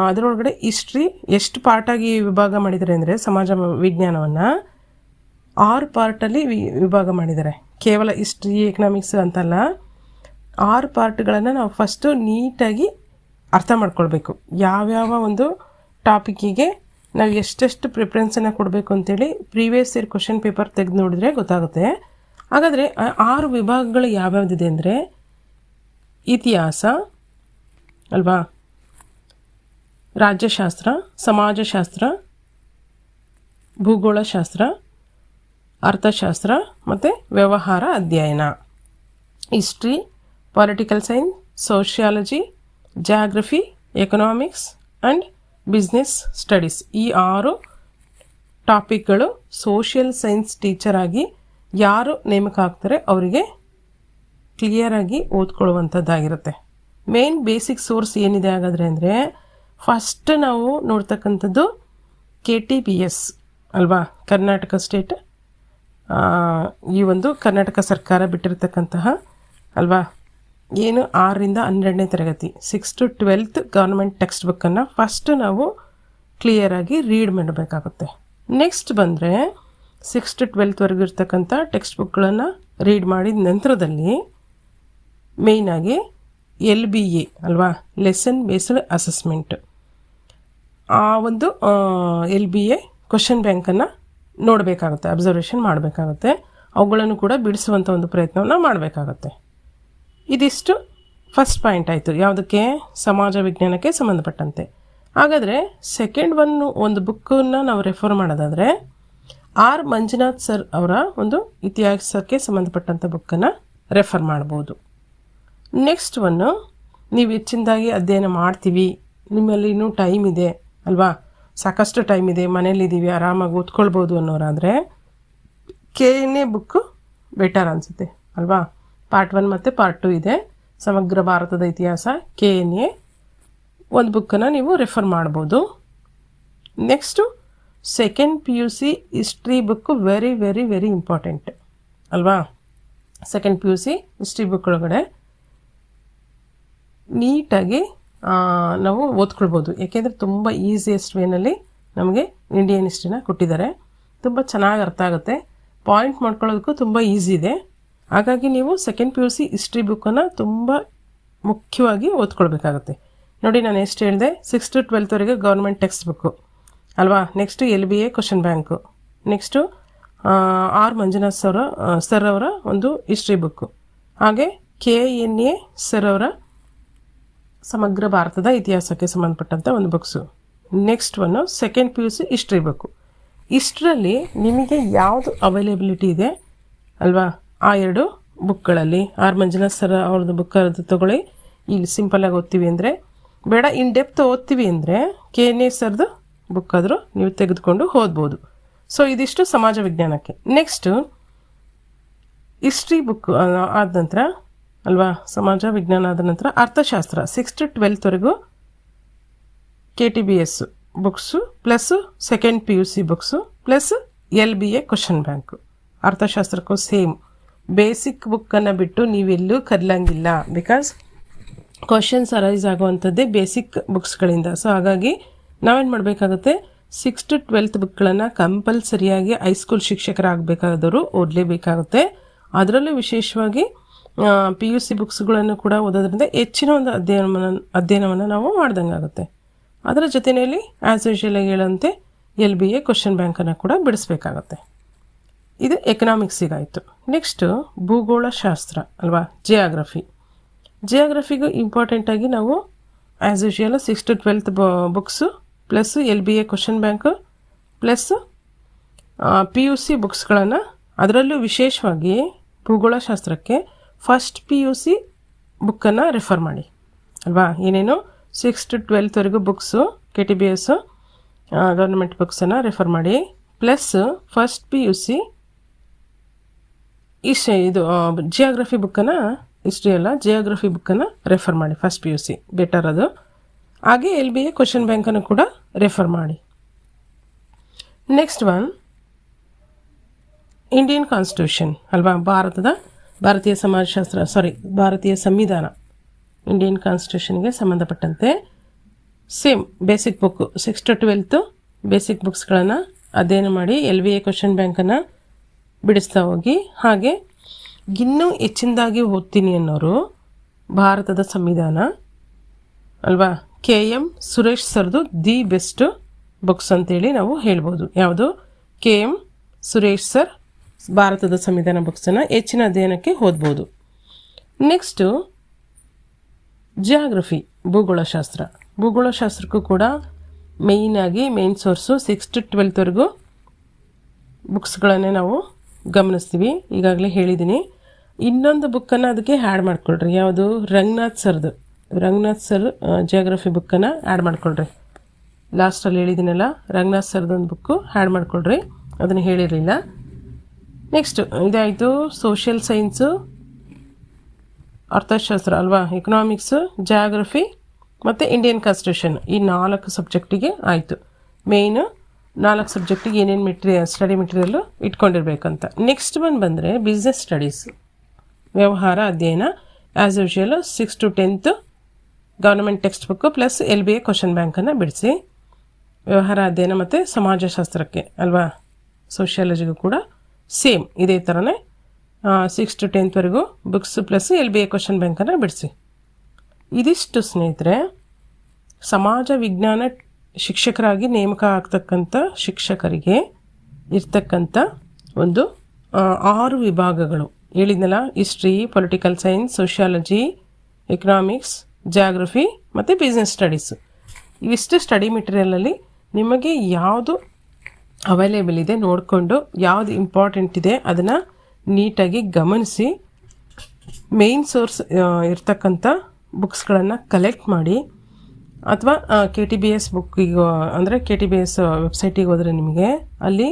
ಅದರೊಳಗಡೆ ಹಿಸ್ಟ್ರಿ ಎಷ್ಟು ಪಾರ್ಟಾಗಿ ವಿಭಾಗ ಮಾಡಿದ್ದಾರೆ ಅಂದರೆ, ಸಮಾಜ ವಿಜ್ಞಾನವನ್ನು 6 ಪಾರ್ಟಲ್ಲಿ ವಿಭಾಗ ಮಾಡಿದ್ದಾರೆ. ಕೇವಲ ಹಿಸ್ಟ್ರಿ, ಎಕನಾಮಿಕ್ಸ್ ಅಂತಲ್ಲ, 6 ಪಾರ್ಟ್ಗಳನ್ನು ನಾವು ಫಸ್ಟು ನೀಟಾಗಿ ಅರ್ಥ ಮಾಡ್ಕೊಳ್ಬೇಕು. ಯಾವ್ಯಾವ ಒಂದು ಟಾಪಿಕ್ಕಿಗೆ ನಾವು ಎಷ್ಟೆಷ್ಟು ಪ್ರಿಫರೆನ್ಸನ್ನು ಕೊಡಬೇಕು ಅಂತೇಳಿ ಪ್ರೀವಿಯಸ್ ಇಯರ್ ಕ್ವಶನ್ ಪೇಪರ್ ತೆಗೆದು ನೋಡಿದರೆ ಗೊತ್ತಾಗುತ್ತೆ. ಹಾಗಾದರೆ 6 ವಿಭಾಗಗಳು ಯಾವ್ಯಾವುದಿದೆ ಅಂದರೆ, ಇತಿಹಾಸ ಅಲ್ವಾ, ರಾಜ್ಯಶಾಸ್ತ್ರ, ಸಮಾಜಶಾಸ್ತ್ರ, ಭೂಗೋಳಶಾಸ್ತ್ರ, ಅರ್ಥಶಾಸ್ತ್ರ ಮತ್ತು ವ್ಯವಹಾರ ಅಧ್ಯಯನ. History, political science, sociology, geography, economics and business studies. ಈ 6 ಟಾಪಿಕ್ಗಳು ಸೋಷಿಯಲ್ ಸೈನ್ಸ್ ಟೀಚರಾಗಿ ಯಾರು ನೇಮಕ ಆಗ್ತಾರೆ ಅವರಿಗೆ ಕ್ಲಿಯರಾಗಿ ಓದ್ಕೊಳ್ಳುವಂಥದ್ದಾಗಿರುತ್ತೆ. ಮೇನ್ ಬೇಸಿಕ್ ಸೋರ್ಸ್ ಏನಿದೆ ಹಾಗಾದರೆ ಅಂದರೆ, ಫಸ್ಟ್ ನಾವು ನೋಡ್ತಕ್ಕಂಥದ್ದು KTPS ಅಲ್ವಾ, ಕರ್ನಾಟಕ ಸ್ಟೇಟ್, ಈ ಒಂದು ಕರ್ನಾಟಕ ಸರ್ಕಾರ ಬಿಟ್ಟಿರ್ತಕ್ಕಂತಹ ಅಲ್ವಾ, ಏನು 6ರಿಂದ 12ನೇ ತರಗತಿ 6 to 12th ಗೌರ್ಮೆಂಟ್ ಟೆಕ್ಸ್ಟ್ ಬುಕ್ಕನ್ನು ಫಸ್ಟ್ ನಾವು ಕ್ಲಿಯರಾಗಿ ರೀಡ್ ಮಾಡಬೇಕಾಗುತ್ತೆ. ನೆಕ್ಸ್ಟ್ ಬಂದರೆ 6 to 12th ವರೆಗೂ ಇರ್ತಕ್ಕಂಥ ಟೆಕ್ಸ್ಟ್ ಬುಕ್ಗಳನ್ನು ರೀಡ್ ಮಾಡಿದ ನಂತರದಲ್ಲಿ ಮೇಯ್ನಾಗಿ LBA ಅಲ್ವಾ, ಲೆಸನ್ ಬೇಸ್ಡ್ ಅಸೆಸ್ಮೆಂಟ್. ಆ ಒಂದು LBA ಕ್ವಶನ್ ಬ್ಯಾಂಕನ್ನು ನೋಡಬೇಕಾಗುತ್ತೆ, ಅಬ್ಸರ್ವೇಷನ್ ಮಾಡಬೇಕಾಗುತ್ತೆ, ಅವುಗಳನ್ನು ಕೂಡ ಬಿಡಿಸುವಂಥ ಒಂದು ಪ್ರಯತ್ನವನ್ನು ಮಾಡಬೇಕಾಗತ್ತೆ. ಇದಿಷ್ಟು ಫಸ್ಟ್ ಪಾಯಿಂಟ್ ಆಯಿತು, ಯಾವುದಕ್ಕೆ? ಸಮಾಜ ವಿಜ್ಞಾನಕ್ಕೆ ಸಂಬಂಧಪಟ್ಟಂತೆ. ಹಾಗಾದರೆ ಸೆಕೆಂಡ್ ಒಂದು ಬುಕ್ಕನ್ನು ನಾವು ರೆಫರ್ ಮಾಡೋದಾದರೆ R ಮಂಜುನಾಥ್ ಸರ್ ಅವರ ಒಂದು ಇತಿಹಾಸಕ್ಕೆ ಸಂಬಂಧಪಟ್ಟಂಥ ಬುಕ್ಕನ್ನು ರೆಫರ್ ಮಾಡ್ಬೋದು. ನೆಕ್ಸ್ಟ್ ನೀವು ಹೆಚ್ಚಿನದಾಗಿ ಅಧ್ಯಯನ ಮಾಡ್ತೀವಿ, ನಿಮ್ಮಲ್ಲಿ ಇನ್ನೂ ಟೈಮ್ ಇದೆ ಅಲ್ವಾ, ಸಾಕಷ್ಟು ಟೈಮ್ ಇದೆ, ಮನೇಲಿದ್ದೀವಿ, ಆರಾಮಾಗಿ ಓದ್ಕೊಳ್ಬೋದು ಅನ್ನೋರಾದರೆ KNA ಬುಕ್ಕು ಬೆಟರ್ ಅನಿಸುತ್ತೆ ಅಲ್ವಾ. ಪಾರ್ಟ್ 1 ಮತ್ತು ಪಾರ್ಟ್ 2 ಇದೆ, ಸಮಗ್ರ ಭಾರತದ ಇತಿಹಾಸ KNA ಒಂದು ಬುಕ್ಕನ್ನು ನೀವು ರೆಫರ್ ಮಾಡ್ಬೋದು. Next second PUC history book very very very important ಅಲ್ವಾ. ಸೆಕೆಂಡ್ PUC ಹಿಸ್ಟ್ರಿ ಬುಕ್ ಒಳಗಡೆ ನೀಟಾಗಿ ನಾವು ಓದ್ಕೊಳ್ಬೋದು, ಏಕೆಂದರೆ ತುಂಬ ಈಸಿಯೆಸ್ಟ್ ವೇನಲ್ಲಿ ನಮಗೆ ಇಂಡಿಯನ್ ಹಿಸ್ಟ್ರಿನ ಕೊಟ್ಟಿದ್ದಾರೆ. ತುಂಬ ಚೆನ್ನಾಗಿ ಅರ್ಥ ಆಗುತ್ತೆ, ಪಾಯಿಂಟ್ ಮಾಡ್ಕೊಳ್ಳೋದಕ್ಕೂ ತುಂಬ ಈಸಿ ಇದೆ. ಹಾಗಾಗಿ ನೀವು ಸೆಕೆಂಡ್ PUC ಹಿಸ್ಟ್ರಿ ಬುಕ್ಕನ್ನು ತುಂಬ ಮುಖ್ಯವಾಗಿ ಓದ್ಕೊಳ್ಬೇಕಾಗತ್ತೆ. ನೋಡಿ, ನಾನು ಎಷ್ಟು ಹೇಳಿದೆ, 6 to 12 ಗೌರ್ಮೆಂಟ್ ಟೆಕ್ಸ್ಟ್ ಬುಕ್ಕು ಅಲ್ವಾ. Next LBA question bank, next R Manjunath sir ಅವರ ಒಂದು ಹಿಸ್ಟ್ರಿ ಬುಕ್ಕು, ಹಾಗೆ KNA ಸರ್ ಅವರ ಸಮಗ್ರ ಭಾರತದ ಇತಿಹಾಸಕ್ಕೆ ಸಂಬಂಧಪಟ್ಟಂಥ ಒಂದು books. Next second PUC history book. ಇಷ್ಟರಲ್ಲಿ ನಿಮಗೆ ಯಾವುದು ಅವೈಲೇಬಿಲಿಟಿ ಇದೆ ಅಲ್ವಾ, ಆ 2 ಬುಕ್ಗಳಲ್ಲಿ R ಮಂಜುನಾಥ್ ಸರ್ ಅವ್ರದ್ದು ಬುಕ್ ತೊಗೊಳ್ಳಿ. ಇಲ್ಲಿ ಸಿಂಪಲ್ಲಾಗಿ ಓದ್ತೀವಿ ಅಂದರೆ ಬೇಡ, ಇನ್ ಡೆಪ್ತ್ ಓದ್ತೀವಿ ಅಂದರೆ KNA ಸರ್ದು ಬುಕ್ ಆದರೂ ನೀವು ತೆಗೆದುಕೊಂಡು ಓದ್ಬೋದು. ಸೊ ಇದಿಷ್ಟು ಸಮಾಜ ವಿಜ್ಞಾನಕ್ಕೆ. ನೆಕ್ಸ್ಟು ಹಿಸ್ಟ್ರಿ ಬುಕ್ ಆದ ನಂತರ ಅಲ್ವಾ, ಸಮಾಜ ವಿಜ್ಞಾನ ಆದ ನಂತರ ಅರ್ಥಶಾಸ್ತ್ರ 6 to 12 KTBS books plus second PUC books plus LBA question bank. ಅರ್ಥಶಾಸ್ತ್ರಕ್ಕೂ ಸೇಮ್ ಬೇಸಿಕ್ ಬುಕ್ಕನ್ನು ಬಿಟ್ಟು ನೀವೆಲ್ಲೂ ಕದಲಂಗಿಲ್ಲ, ಬಿಕಾಸ್ ಕ್ವಶನ್ಸ್ ಅರೈಸ್ ಆಗುವಂಥದ್ದೇ ಬೇಸಿಕ್ ಬುಕ್ಸ್ಗಳಿಂದ. ಸೊ ಹಾಗಾಗಿ ನಾವೇನು ಮಾಡಬೇಕಾಗುತ್ತೆ, 6 to 12 ಬುಕ್ಗಳನ್ನು ಕಂಪಲ್ಸರಿಯಾಗಿ ಹೈಸ್ಕೂಲ್ ಶಿಕ್ಷಕರಾಗಬೇಕಾದವರು ಓದಲೇಬೇಕಾಗುತ್ತೆ. ಅದರಲ್ಲೂ ವಿಶೇಷವಾಗಿ PUC ಬುಕ್ಸ್ಗಳನ್ನು ಕೂಡ ಓದೋದ್ರಿಂದ ಹೆಚ್ಚಿನ ಒಂದು ಅಧ್ಯಯನವನ್ನು ನಾವು ಮಾಡ್ದಂಗೆ ಆಗುತ್ತೆ. ಅದರ ಜೊತೆಯಲ್ಲಿ ಆ್ಯಸ್ ಯೂಶುವಲ್ ಆಗಿ ಹೇಳಂತೆ LBA ಕ್ವಶನ್ ಬ್ಯಾಂಕನ್ನು ಕೂಡ ಬಿಡಿಸ್ಬೇಕಾಗತ್ತೆ. ಇದು ಎಕನಾಮಿಕ್ಸಿಗಾಯಿತು. ನೆಕ್ಸ್ಟು ಭೂಗೋಳಶಾಸ್ತ್ರ ಅಲ್ವಾ, ಜಿಯಾಗ್ರಫಿಗೂ ಇಂಪಾರ್ಟೆಂಟಾಗಿ ನಾವು as usual 6 to 12 books plus LBA question bank plus PUC ಬುಕ್ಸ್ಗಳನ್ನು, ಅದರಲ್ಲೂ ವಿಶೇಷವಾಗಿ ಭೂಗೋಳಶಾಸ್ತ್ರಕ್ಕೆ ಫಸ್ಟ್ PUC ಬುಕ್ಕನ್ನು ರೆಫರ್ ಮಾಡಿ ಅಲ್ವಾ. ಏನೇನು 6 to 12 ಬುಕ್ಸು KTBS ಗೌರ್ಮೆಂಟ್ ಬುಕ್ಸನ್ನು ರೆಫರ್ ಮಾಡಿ, ಪ್ಲಸ್ ಫಸ್ಟ್ PUC ಇದು ಜಿಯಾಗ್ರಫಿ ಬುಕ್ಕನ್ನು, ಹಿಸ್ಟ್ರಿ ಅಲ್ಲ ಜಿಯಾಗ್ರಫಿ ಬುಕ್ಕನ್ನು ರೆಫರ್ ಮಾಡಿ, ಫಸ್ಟ್ PUC ಬೆಟರ್ ಅದು. ಹಾಗೆ LBA ಕ್ವಶನ್ ಬ್ಯಾಂಕನ್ನು ಕೂಡ ರೆಫರ್ ಮಾಡಿ. ನೆಕ್ಸ್ಟ್ ಇಂಡಿಯನ್ ಕಾನ್ಸ್ಟಿಟ್ಯೂಷನ್ ಅಲ್ವಾ, ಭಾರತೀಯ ಸಂವಿಧಾನ, ಇಂಡಿಯನ್ ಕಾನ್ಸ್ಟಿಟ್ಯೂಷನ್ಗೆ ಸಂಬಂಧಪಟ್ಟಂತೆ same basic book 6 to 12 basic ಬುಕ್ಸ್ಗಳನ್ನು ಅಧ್ಯಯನ ಮಾಡಿ LBA ಕ್ವಶನ್ ಬ್ಯಾಂಕನ್ನು ಬಿಡಿಸ್ತಾ ಹೋಗಿ. ಹಾಗೆ ಇನ್ನೂ ಹೆಚ್ಚಿನದಾಗಿ ಓದ್ತೀನಿ ಅನ್ನೋರು ಭಾರತದ ಸಂವಿಧಾನ ಅಲ್ವಾ, KM ಸುರೇಶ್ ಸರ್ದು ದಿ ಬೆಸ್ಟ್ ಬುಕ್ಸ್ ಅಂತೇಳಿ ನಾವು ಹೇಳ್ಬೋದು. ಯಾವುದು? KM ಸುರೇಶ್ ಸರ್ ಭಾರತದ ಸಂವಿಧಾನ ಬುಕ್ಸನ್ನು ಹೆಚ್ಚಿನ ಅಧ್ಯಯನಕ್ಕೆ ಓದ್ಬೋದು. ನೆಕ್ಸ್ಟು ಜಿಯಾಗ್ರಫಿ, ಭೂಗೋಳಶಾಸ್ತ್ರಕ್ಕೂ ಕೂಡ ಮೇಯ್ನ್ ಸೋರ್ಸು 6 to 12 ಬುಕ್ಸ್ಗಳನ್ನೇ ನಾವು ಗಮನಿಸ್ತೀವಿ, ಈಗಾಗಲೇ ಹೇಳಿದ್ದೀನಿ. ಇನ್ನೊಂದು ಬುಕ್ಕನ್ನು ಅದಕ್ಕೆ ಆ್ಯಡ್ ಮಾಡ್ಕೊಳ್ರಿ, ಯಾವುದು? ರಂಗನಾಥ್ ಸರ್ ಜಿಯಾಗ್ರಫಿ ಬುಕ್ಕನ್ನು ಆ್ಯಡ್ ಮಾಡ್ಕೊಳ್ರಿ. ಲಾಸ್ಟಲ್ಲಿ ಹೇಳಿದ್ದೀನಲ್ಲ, ರಂಗನಾಥ್ ಸರ್ದೊಂದು ಬುಕ್ಕು ಆ್ಯಡ್ ಮಾಡ್ಕೊಳ್ರಿ, ಅದನ್ನು ಹೇಳಿರಲಿಲ್ಲ. ನೆಕ್ಸ್ಟು ಇದಾಯಿತು ಸೋಷಿಯಲ್ ಸೈನ್ಸು, ಅರ್ಥಶಾಸ್ತ್ರ ಅಲ್ವಾ, ಎಕನಾಮಿಕ್ಸು, ಜಿಯಾಗ್ರಫಿ ಮತ್ತು ಇಂಡಿಯನ್ ಕಾನ್ಸ್ಟಿಟ್ಯೂಷನ್. ಈ 4 ಸಬ್ಜೆಕ್ಟಿಗೆ ಆಯಿತು. ಮೇಯ್ನು 4 ಸಬ್ಜೆಕ್ಟಿಗೆ ಏನೇನು ಸ್ಟಡಿ ಮೆಟೀರಿಯಲ್ಲು ಇಟ್ಕೊಂಡಿರ್ಬೇಕಂತ. ನೆಕ್ಸ್ಟ್ ಬಂದರೆ ಬಿಸ್ನೆಸ್ ಸ್ಟಡೀಸ್, ವ್ಯವಹಾರ ಅಧ್ಯಯನ. As usual 6 to 10 government text book plus LBA question ಬ್ಯಾಂಕನ್ನು ಬಿಡಿಸಿ. ವ್ಯವಹಾರ ಅಧ್ಯಯನ ಮತ್ತು ಸಮಾಜಶಾಸ್ತ್ರಕ್ಕೆ ಅಲ್ವಾ, ಸೋಷಿಯಾಲಜಿಗೂ ಕೂಡ ಸೇಮ್ ಇದೇ ಥರನೇ 6 to 10th books plus LBA question ಬ್ಯಾಂಕನ್ನು ಬಿಡಿಸಿ. ಇದಿಷ್ಟು ಸ್ನೇಹಿತರೆ ಸಮಾಜ ವಿಜ್ಞಾನ ಶಿಕ್ಷಕರಾಗಿ ನೇಮಕ ಆಗ್ತಕ್ಕಂಥ ಶಿಕ್ಷಕರಿಗೆ ಇರ್ತಕ್ಕಂಥ ಒಂದು 6 ವಿಭಾಗಗಳು ಹೇಳಿದ್ನಲ್ಲ. History, political science, sociology, economics, geography ಮತ್ತು ಬಿಸ್ನೆಸ್ ಸ್ಟಡೀಸು. ಇವಿಷ್ಟು ಸ್ಟಡಿ ಮೆಟೀರಿಯಲಲ್ಲಿ ನಿಮಗೆ ಯಾವುದು ಅವೈಲೇಬಲ್ ಇದೆ ನೋಡಿಕೊಂಡು ಯಾವುದು ಇಂಪಾರ್ಟೆಂಟ್ ಇದೆ ಅದನ್ನು ನೀಟಾಗಿ ಗಮನಿಸಿ ಮೇನ್ ಸೋರ್ಸ್ ಇರ್ತಕ್ಕಂಥ ಬುಕ್ಸ್ಗಳನ್ನು ಕಲೆಕ್ಟ್ ಮಾಡಿ, ಅಥವಾ KTBS ಬುಕ್ಕಿಗೆ ಅಂದರೆ KTBS ವೆಬ್ಸೈಟಿಗೆ ಹೋದರೆ ನಿಮಗೆ ಅಲ್ಲಿ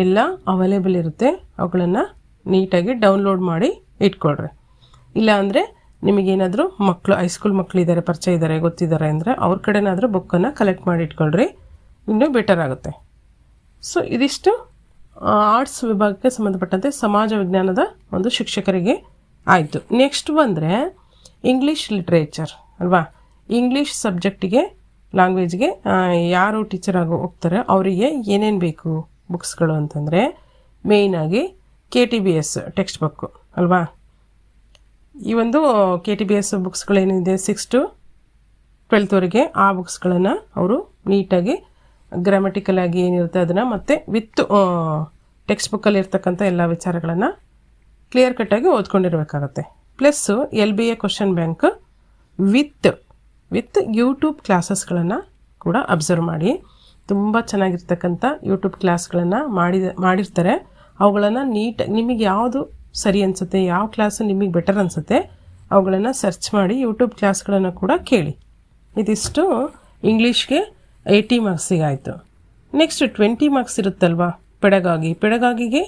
ಎಲ್ಲ ಅವೈಲೇಬಲ್ ಇರುತ್ತೆ. ಅವುಗಳನ್ನು ನೀಟಾಗಿ ಡೌನ್ಲೋಡ್ ಮಾಡಿ ಇಟ್ಕೊಳ್ರಿ. ಇಲ್ಲ ಅಂದರೆ ನಿಮಗೇನಾದರೂ ಮಕ್ಕಳು ಹೈಸ್ಕೂಲ್ ಮಕ್ಕಳಿದ್ದಾರೆ, ಪರಿಚಯ ಇದ್ದಾರೆ, ಗೊತ್ತಿದ್ದಾರೆ ಅಂದರೆ ಅವ್ರ ಕಡೆನಾದರೂ ಬುಕ್ಕನ್ನು ಕಲೆಕ್ಟ್ ಮಾಡಿ ಇಟ್ಕೊಳ್ರಿ, ಇನ್ನೂ ಬೆಟರ್ ಆಗುತ್ತೆ. ಸೊ ಇದಿಷ್ಟು ಆರ್ಟ್ಸ್ ವಿಭಾಗಕ್ಕೆ ಸಂಬಂಧಪಟ್ಟಂತೆ ಸಮಾಜ ವಿಜ್ಞಾನದ ಒಂದು ಶಿಕ್ಷಕರಿಗೆ ಆಯಿತು. ನೆಕ್ಸ್ಟ್ ಬಂದರೆ ಇಂಗ್ಲೀಷ್ ಲಿಟ್ರೇಚರ್ ಅಲ್ವಾ. ಇಂಗ್ಲೀಷ್ ಸಬ್ಜೆಕ್ಟಿಗೆ ಲ್ಯಾಂಗ್ವೇಜ್ಗೆ ಯಾರು ಟೀಚರ್ ಆಗಿ ಹೋಗ್ತಾರೆ ಅವರಿಗೆ ಏನೇನು ಬೇಕು ಬುಕ್ಸ್ಗಳು ಅಂತಂದರೆ ಮೇಯ್ನಾಗಿ KTBS ಟೆಕ್ಸ್ಟ್ ಬುಕ್ಕು ಅಲ್ವಾ. ಈ ಒಂದು KTBS ಬುಕ್ಸ್ಗಳೇನಿದೆ 6 to 12th ಆ ಬುಕ್ಸ್ಗಳನ್ನು ಅವರು ನೀಟಾಗಿ ಗ್ರಾಮೆಟಿಕಲ್ ಆಗಿ ಏನಿರುತ್ತೆ ಅದನ್ನು ಮತ್ತು ವಿತ್ ಟೆಕ್ಸ್ಟ್ ಬುಕ್ಕಲ್ಲಿ ಇರ್ತಕ್ಕಂಥ ಎಲ್ಲ ವಿಚಾರಗಳನ್ನು ಕ್ಲಿಯರ್ ಕಟ್ಟಾಗಿ ಓದ್ಕೊಂಡಿರಬೇಕಾಗತ್ತೆ. Plus LBA question bank with YouTube ಕ್ಲಾಸಸ್ಗಳನ್ನು ಕೂಡ ಅಬ್ಸರ್ವ್ ಮಾಡಿ. ತುಂಬ ಚೆನ್ನಾಗಿರ್ತಕ್ಕಂಥ ಯೂಟ್ಯೂಬ್ ಕ್ಲಾಸ್ಗಳನ್ನು ಮಾಡಿರ್ತಾರೆ. ಅವುಗಳನ್ನು ನಿಮಗೆ ಯಾವುದು ಸರಿ ಅನಿಸುತ್ತೆ, ಯಾವ ಕ್ಲಾಸು ನಿಮಗೆ ಬೆಟರ್ ಅನಿಸುತ್ತೆ ಅವುಗಳನ್ನು ಸರ್ಚ್ ಮಾಡಿ ಯೂಟ್ಯೂಬ್ ಕ್ಲಾಸ್ಗಳನ್ನು ಕೂಡ ಕೇಳಿ. ಇದಿಷ್ಟು ಇಂಗ್ಲೀಷ್ಗೆ 80 ಮಾರ್ಕ್ಸಿಗೆ ಆಯಿತು. ನೆಕ್ಸ್ಟ್ 20 ಮಾರ್ಕ್ಸ್ ಇರುತ್ತಲ್ವಾ ಪೆಡಗಾಗಿಗೆ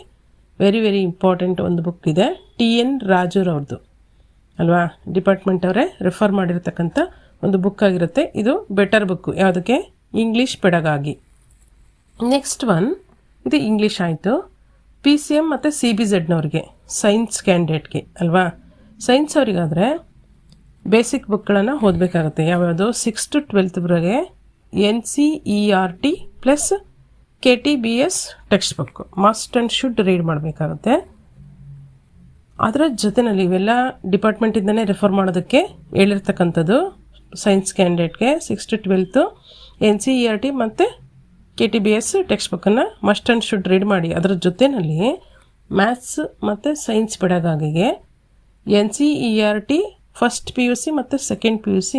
ವೆರಿ ವೆರಿ ಇಂಪಾರ್ಟೆಂಟ್ ಒಂದು ಬುಕ್ ಇದೆ, TN ರಾಜುರವ್ರದ್ದು ಅಲ್ವಾ. ಡಿಪಾರ್ಟ್ಮೆಂಟ್ ಅವರೇ ರೆಫರ್ ಮಾಡಿರ್ತಕ್ಕಂಥ ಒಂದು ಬುಕ್ ಆಗಿರುತ್ತೆ. ಇದು ಬೆಟರ್ ಬುಕ್ಕು ಯಾವುದಕ್ಕೆ, ಇಂಗ್ಲೀಷ್ ಪೆಡಗಾಗಿ. ನೆಕ್ಸ್ಟ್ ಒನ್ ಇದು ಇಂಗ್ಲೀಷ್ ಆಯಿತು. PCM ಮತ್ತು CBZನವ್ರಿಗೆ ಸೈನ್ಸ್ ಕ್ಯಾಂಡಿಡೇಟ್ಗೆ ಅಲ್ವಾ. ಸೈನ್ಸ್ ಅವರಿಗಾದರೆ ಬೇಸಿಕ್ ಬುಕ್ಗಳನ್ನು ಓದಬೇಕಾಗುತ್ತೆ. ಯಾವ್ಯಾವುದು 6 to 12th NCERT plus KTBS text book must and should read ಮಾಡಬೇಕಾಗುತ್ತೆ. ಅದರ ಜೊತೆಯಲ್ಲಿ ಇವೆಲ್ಲ ಡಿಪಾರ್ಟ್ಮೆಂಟಿಂದನೇ ರೆಫರ್ ಮಾಡೋದಕ್ಕೆ ಹೇಳಿರ್ತಕ್ಕಂಥದ್ದು. ಸೈನ್ಸ್ ಕ್ಯಾಂಡಿಡೇಟ್ಗೆ 6 to 12th NCERT ಮತ್ತು KTBS ಟೆಕ್ಸ್ಟ್ ಬುಕ್ಕನ್ನು ಮಸ್ಟ್ ಆ್ಯಂಡ್ ಶುಡ್ ರೀಡ್ ಮಾಡಿ. ಅದರ ಜೊತೆಯಲ್ಲಿ ಮ್ಯಾಥ್ಸ್ ಮತ್ತು ಸೈನ್ಸ್ ಪೆಡಗಾಗಿಗೆ NCERT ಫಸ್ಟ್ PUC ಮತ್ತು ಸೆಕೆಂಡ್ PUC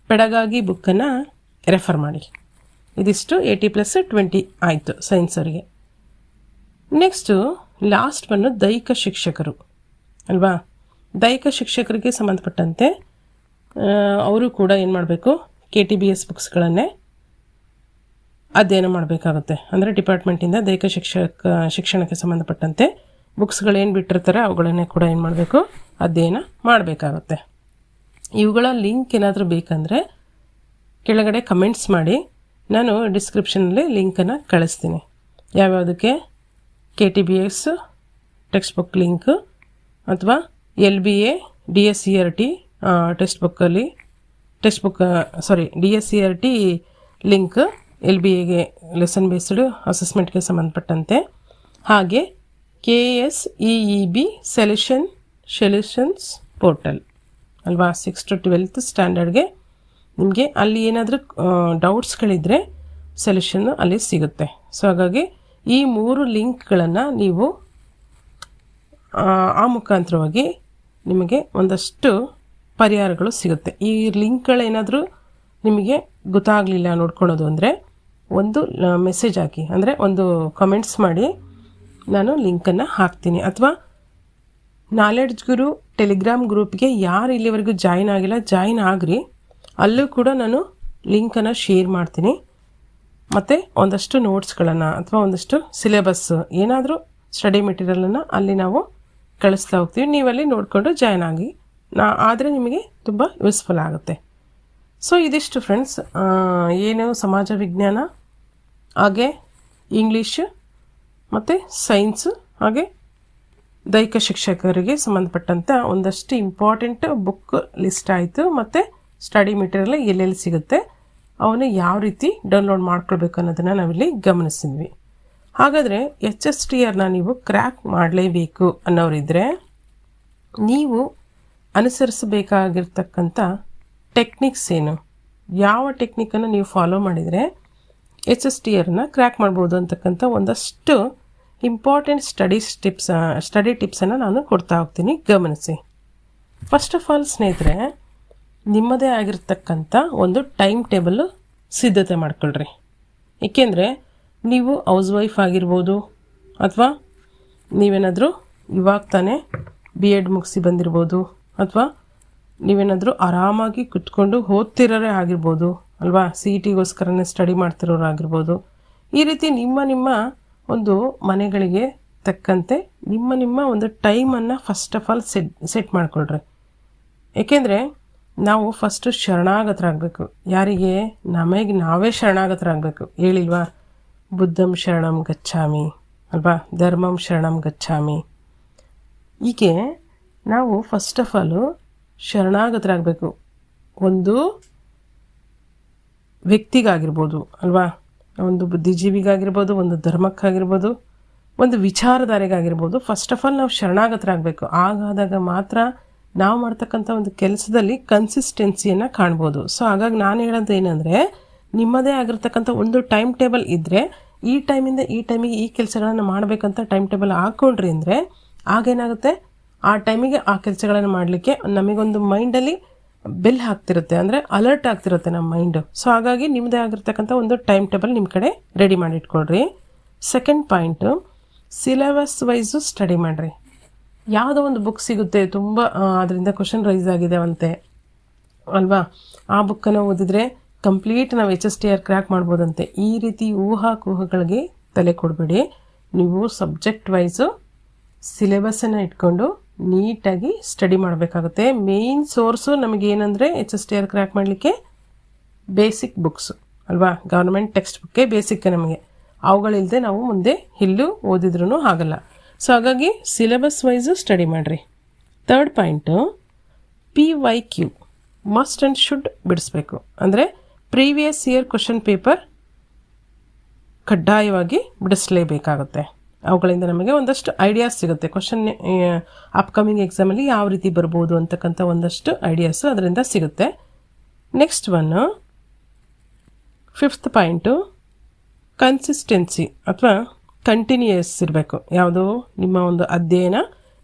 ಪೆಡಗಾಗಿ ಬುಕ್ಕನ್ನು ರೆಫರ್ ಮಾಡಿ. ಇದಿಷ್ಟು 80+20 ಆಯಿತು ಸೈನ್ಸ್ ಅವರಿಗೆ. ನೆಕ್ಸ್ಟು ಲಾಸ್ಟ್ ಬಂದು ದೈಹಿಕ ಶಿಕ್ಷಕರು ಅಲ್ವಾ. ದೈಹಿಕ ಶಿಕ್ಷಕರಿಗೆ ಸಂಬಂಧಪಟ್ಟಂತೆ ಅವರು ಕೂಡ ಏನು ಮಾಡಬೇಕು, KTBS ಬುಕ್ಸ್ಗಳನ್ನೇ ಅಧ್ಯಯನ ಮಾಡಬೇಕಾಗುತ್ತೆ. ಅಂದರೆ ಡಿಪಾರ್ಟ್ಮೆಂಟಿಂದ ದೈಹಿಕ ಶಿಕ್ಷಣಕ್ಕೆ ಸಂಬಂಧಪಟ್ಟಂತೆ ಬುಕ್ಸ್ಗಳೇನು ಬಿಟ್ಟಿರ್ತಾರೆ ಅವುಗಳನ್ನೇ ಕೂಡ ಏನು ಮಾಡಬೇಕು, ಅಧ್ಯಯನ ಮಾಡಬೇಕಾಗುತ್ತೆ. ಇವುಗಳ ಲಿಂಕ್ ಏನಾದರೂ ಬೇಕಂದರೆ ಕೆಳಗಡೆ ಕಮೆಂಟ್ಸ್ ಮಾಡಿ, ನಾನು ಡಿಸ್ಕ್ರಿಪ್ಷನಲ್ಲಿ ಲಿಂಕನ್ನು ಕಳಿಸ್ತೀನಿ. ಯಾವ್ಯಾವುದಕ್ಕೆ, KTBS ಟೆಕ್ಸ್ಟ್ ಬುಕ್ ಲಿಂಕ್ ಅಥವಾ LBA DSCRT DSCRT ಲಿಂಕ್ LBAಗೆ ಲೆಸನ್ ಬೇಸ್ಡ್ ಅಸೆಸ್ಮೆಂಟ್ಗೆ ಸಂಬಂಧಪಟ್ಟಂತೆ, ಹಾಗೆ KSEEB ಸೊಲ್ಯೂಷನ್ಸ್ ಪೋರ್ಟಲ್ ಅಲ್ವಾ. 6 to 12th ಸ್ಟ್ಯಾಂಡರ್ಡ್ಗೆ ನಿಮಗೆ ಅಲ್ಲಿ ಏನಾದರೂ ಡೌಟ್ಸ್ಗಳಿದ್ದರೆ ಸೊಲ್ಯೂಷನ್ನು ಅಲ್ಲಿ ಸಿಗುತ್ತೆ. ಸೊ ಹಾಗಾಗಿ ಈ 3 ಲಿಂಕ್ಗಳನ್ನು ನೀವು ಆ ಮುಖಾಂತರವಾಗಿ ನಿಮಗೆ ಒಂದಷ್ಟು ಪರಿಹಾರಗಳು ಸಿಗುತ್ತೆ. ಈ ಲಿಂಕ್ಗಳೇನಾದರೂ ನಿಮಗೆ ಗೊತ್ತಾಗಲಿಲ್ಲ ನೋಡ್ಕೊಳೋದು ಅಂದರೆ ಒಂದು ಮೆಸೇಜ್ ಹಾಕಿ, ಅಂದರೆ ಒಂದು ಕಮೆಂಟ್ಸ್ ಮಾಡಿ, ನಾನು ಲಿಂಕನ್ನು ಹಾಕ್ತೀನಿ. ಅಥವಾ ನಾಲೆಡ್ಜ್ ಗುರು ಟೆಲಿಗ್ರಾಮ್ ಗ್ರೂಪ್ಗೆ ಯಾರು ಇಲ್ಲಿವರೆಗೂ ಜಾಯಿನ್ ಆಗಿಲ್ಲ ಜಾಯಿನ್ ಆಗ್ರಿ, ಅಲ್ಲೂ ಕೂಡ ನಾನು ಲಿಂಕನ್ನು ಶೇರ್ ಮಾಡ್ತೀನಿ. ಮತ್ತು ಒಂದಷ್ಟು ನೋಟ್ಸ್ಗಳನ್ನು ಅಥವಾ ಒಂದಷ್ಟು ಸಿಲೆಬಸ್ ಏನಾದರೂ ಸ್ಟಡಿ ಮೆಟೀರಿಯಲನ್ನು ಅಲ್ಲಿ ನಾವು ಕಳಿಸ್ತಾ ಹೋಗ್ತೀವಿ. ನೀವಲ್ಲಿ ನೋಡಿಕೊಂಡು ಜಾಯ್ನ್ ಆಗಿ, ಆದರೆ ನಿಮಗೆ ತುಂಬ ಯೂಸ್ಫುಲ್ ಆಗುತ್ತೆ. ಸೊ ಇದಿಷ್ಟು ಫ್ರೆಂಡ್ಸ್, ಏನು ಸಮಾಜ ವಿಜ್ಞಾನ, ಹಾಗೆ ಇಂಗ್ಲೀಷ್ ಮತ್ತು ಸೈನ್ಸ್, ಹಾಗೆ ದೈಹಿಕ ಶಿಕ್ಷಕರಿಗೆ ಸಂಬಂಧಪಟ್ಟಂಥ ಒಂದಷ್ಟು ಇಂಪಾರ್ಟೆಂಟ್ ಬುಕ್ ಲಿಸ್ಟ್ ಆಯಿತು. ಮತ್ತು ಸ್ಟಡಿ ಮೆಟೀರಿಯಲ್ ಎಲ್ಲೆಲ್ಲಿ ಸಿಗುತ್ತೆ ಅವನ್ನ ಯಾವ ರೀತಿ ಡೌನ್ಲೋಡ್ ಮಾಡ್ಕೊಳ್ಬೇಕು ಅನ್ನೋದನ್ನು ನಾವಿಲ್ಲಿ ಗಮನಿಸಿದ್ವಿ. ಹಾಗಾದರೆ HSTRನ ನೀವು ಕ್ರ್ಯಾಕ್ ಮಾಡಲೇಬೇಕು ಅನ್ನೋರಿದ್ದರೆ ನೀವು ಅನುಸರಿಸಬೇಕಾಗಿರ್ತಕ್ಕಂಥ ಟೆಕ್ನಿಕ್ಸ್ ಏನು, ಯಾವ ಟೆಕ್ನಿಕನ್ನು ನೀವು ಫಾಲೋ ಮಾಡಿದರೆ HSTRನ ಕ್ರ್ಯಾಕ್ ಮಾಡ್ಬೋದು ಅಂತಕ್ಕಂಥ ಒಂದಷ್ಟು ಇಂಪಾರ್ಟೆಂಟ್ ಸ್ಟಡಿ ಟಿಪ್ಸನ್ನು ನಾನು ಕೊಡ್ತಾ ಹೋಗ್ತೀನಿ, ಗಮನಿಸಿ. ಫಸ್ಟ್ ಆಫ್ ಆಲ್ ಸ್ನೇಹಿತರೆ, ನಿಮ್ಮದೇ ಆಗಿರ್ತಕ್ಕಂಥ ಒಂದು ಟೈಮ್ ಟೇಬಲ್ಲು ಸಿದ್ಧತೆ ಮಾಡ್ಕೊಳ್ರಿ. ಏಕೆಂದರೆ ನೀವು ಹೌಸ್ ವೈಫ್ ಆಗಿರ್ಬೋದು, ಅಥವಾ ನೀವೇನಾದರೂ ಇವಾಗ ತಾನೇ BEd ಮುಗಿಸಿ ಬಂದಿರ್ಬೋದು, ಅಥವಾ ನೀವೇನಾದರೂ ಆರಾಮಾಗಿ ಕುತ್ಕೊಂಡು ಓದ್ತಿರೋರೇ ಆಗಿರ್ಬೋದು ಅಲ್ವಾ, CETಗೋಸ್ಕರನೇ ಸ್ಟಡಿ ಮಾಡ್ತಿರೋರು ಆಗಿರ್ಬೋದು. ಈ ರೀತಿ ನಿಮ್ಮ ಒಂದು ಮನೆಗಳಿಗೆ ತಕ್ಕಂತೆ ನಿಮ್ಮ ಒಂದು ಟೈಮನ್ನು ಫಸ್ಟ್ ಆಫ್ ಆಲ್ ಸೆಟ್ ಮಾಡ್ಕೊಳ್ರಿ. ಏಕೆಂದರೆ ನಾವು ಫಸ್ಟು ಶರಣಾಗತರಾಗಬೇಕು. ಯಾರಿಗೆ? ನಮಗೆ ನಾವೇ ಶರಣಾಗತರಾಗಬೇಕು. ಹೇಳಿಲ್ವಾ, ಬುದ್ಧಂ ಶರಣಂ ಗಚ್ಚಾಮಿ ಅಲ್ವಾ, ಧರ್ಮಂ ಶರಣಂ ಗಚ್ಚಾಮಿ. ಹೀಗೆ ನಾವು ಫಸ್ಟ್ ಆಫ್ ಆಲು ಶರಣಾಗತರಾಗಬೇಕು. ಒಂದು ವ್ಯಕ್ತಿಗಾಗಿರ್ಬೋದು ಅಲ್ವಾ, ಒಂದು ಬುದ್ಧಿಜೀವಿಗಾಗಿರ್ಬೋದು, ಒಂದು ಧರ್ಮಕ್ಕಾಗಿರ್ಬೋದು, ಒಂದು ವಿಚಾರಧಾರೆಗಾಗಿರ್ಬೋದು. ಫಸ್ಟ್ ಆಫ್ ಆಲ್ ನಾವು ಶರಣಾಗತರಾಗಬೇಕು. ಆಗಾದಾಗ ಮಾತ್ರ ನಾವು ಮಾಡ್ತಕ್ಕಂಥ ಒಂದು ಕೆಲಸದಲ್ಲಿ ಕನ್ಸಿಸ್ಟೆನ್ಸಿಯನ್ನು ಕಾಣ್ಬೋದು. ಸೊ ಹಾಗಾಗಿ ನಾನು ಹೇಳೋದು ಏನಂದರೆ, ನಿಮ್ಮದೇ ಆಗಿರ್ತಕ್ಕಂಥ ಒಂದು ಟೈಮ್ ಟೇಬಲ್ ಇದ್ದರೆ, ಈ ಟೈಮಿಂದ ಈ ಟೈಮಿಗೆ ಈ ಕೆಲಸಗಳನ್ನು ಮಾಡಬೇಕಂತ ಟೈಮ್ ಟೇಬಲ್ ಹಾಕ್ಕೊಂಡ್ರಿ ಅಂದರೆ ಆಗೇನಾಗುತ್ತೆ, ಆ ಟೈಮಿಗೆ ಆ ಕೆಲಸಗಳನ್ನು ಮಾಡಲಿಕ್ಕೆ ನಮಗೊಂದು ಮೈಂಡಲ್ಲಿ ಬೆಲ್ ಹಾಕ್ತಿರುತ್ತೆ, ಅಂದರೆ ಅಲರ್ಟ್ ಆಗ್ತಿರುತ್ತೆ ನಮ್ಮ ಮೈಂಡು. ಸೊ ಹಾಗಾಗಿ ನಿಮ್ಮದೇ ಆಗಿರ್ತಕ್ಕಂಥ ಒಂದು ಟೈಮ್ ಟೇಬಲ್ ನಿಮ್ಮ ಕಡೆ ರೆಡಿ ಮಾಡಿಟ್ಕೊಳ್ರಿ. Second point, syllabus wise study ಮಾಡಿರಿ. ಯಾವುದೋ ಒಂದು ಬುಕ್ ಸಿಗುತ್ತೆ, ತುಂಬ ಅದರಿಂದ ಕ್ವಶನ್ ರೈಸ್ ಆಗಿದೆ ಅಂತೆ ಅಲ್ವಾ, ಆ ಬುಕ್ಕನ್ನು ಓದಿದರೆ ಕಂಪ್ಲೀಟ್ ನಾವು HSTR ಕ್ರ್ಯಾಕ್ ಮಾಡ್ಬೋದಂತೆ. ಈ ರೀತಿ ಊಹಾಪೋಹಗಳಿಗೆ ತಲೆ ಕೊಡಬೇಡಿ. ನೀವು ಸಬ್ಜೆಕ್ಟ್ ವೈಸು ಸಿಲೆಬಸ್ಸನ್ನು ಇಟ್ಕೊಂಡು ನೀಟಾಗಿ ಸ್ಟಡಿ ಮಾಡಬೇಕಾಗುತ್ತೆ. ಮೇಯ್ನ್ ಸೋರ್ಸು ನಮಗೇನೆಂದರೆ HSTR ಕ್ರ್ಯಾಕ್ ಮಾಡಲಿಕ್ಕೆ ಬೇಸಿಕ್ ಬುಕ್ಸು ಅಲ್ವಾ, ಗೌರ್ಮೆಂಟ್ ಟೆಕ್ಸ್ಟ್ ಬುಕ್ಕೇ ಬೇಸಿಕ್ ನಮಗೆ. ಅವುಗಳಿಲ್ಲದೆ ನಾವು ಮುಂದೆ ಎಲ್ಲೂ ಓದಿದ್ರೂ ಆಗಲ್ಲ. ಸೊ ಹಾಗಾಗಿ ಸಿಲೆಬಸ್ ವೈಸು ಸ್ಟಡಿ ಮಾಡಿರಿ. Third point, PYQ must and should ಬಿಡಿಸ್ಬೇಕು. ಅಂದರೆ ಪ್ರೀವಿಯಸ್ ಇಯರ್ ಕ್ವಶನ್ ಪೇಪರ್ ಕಡ್ಡಾಯವಾಗಿ ಬಿಡಿಸಲೇಬೇಕಾಗುತ್ತೆ. ಅವುಗಳಿಂದ ನಮಗೆ ಒಂದಷ್ಟು ಐಡಿಯಾಸ್ ಸಿಗುತ್ತೆ. ಕ್ವಶನ್ ಅಪ್ಕಮಿಂಗ್ ಎಕ್ಸಾಮಲ್ಲಿ ಯಾವ ರೀತಿ ಬರ್ಬೋದು ಅಂತಕ್ಕಂಥ ಒಂದಷ್ಟು ಐಡಿಯಾಸು ಅದರಿಂದ ಸಿಗುತ್ತೆ. Next one, fifth point, consistency ಅಥವಾ ಕಂಟಿನ್ಯೂಯಸ್ ಇರಬೇಕು. ಯಾವುದೋ ನಿಮ್ಮ ಒಂದು ಅಧ್ಯಯನ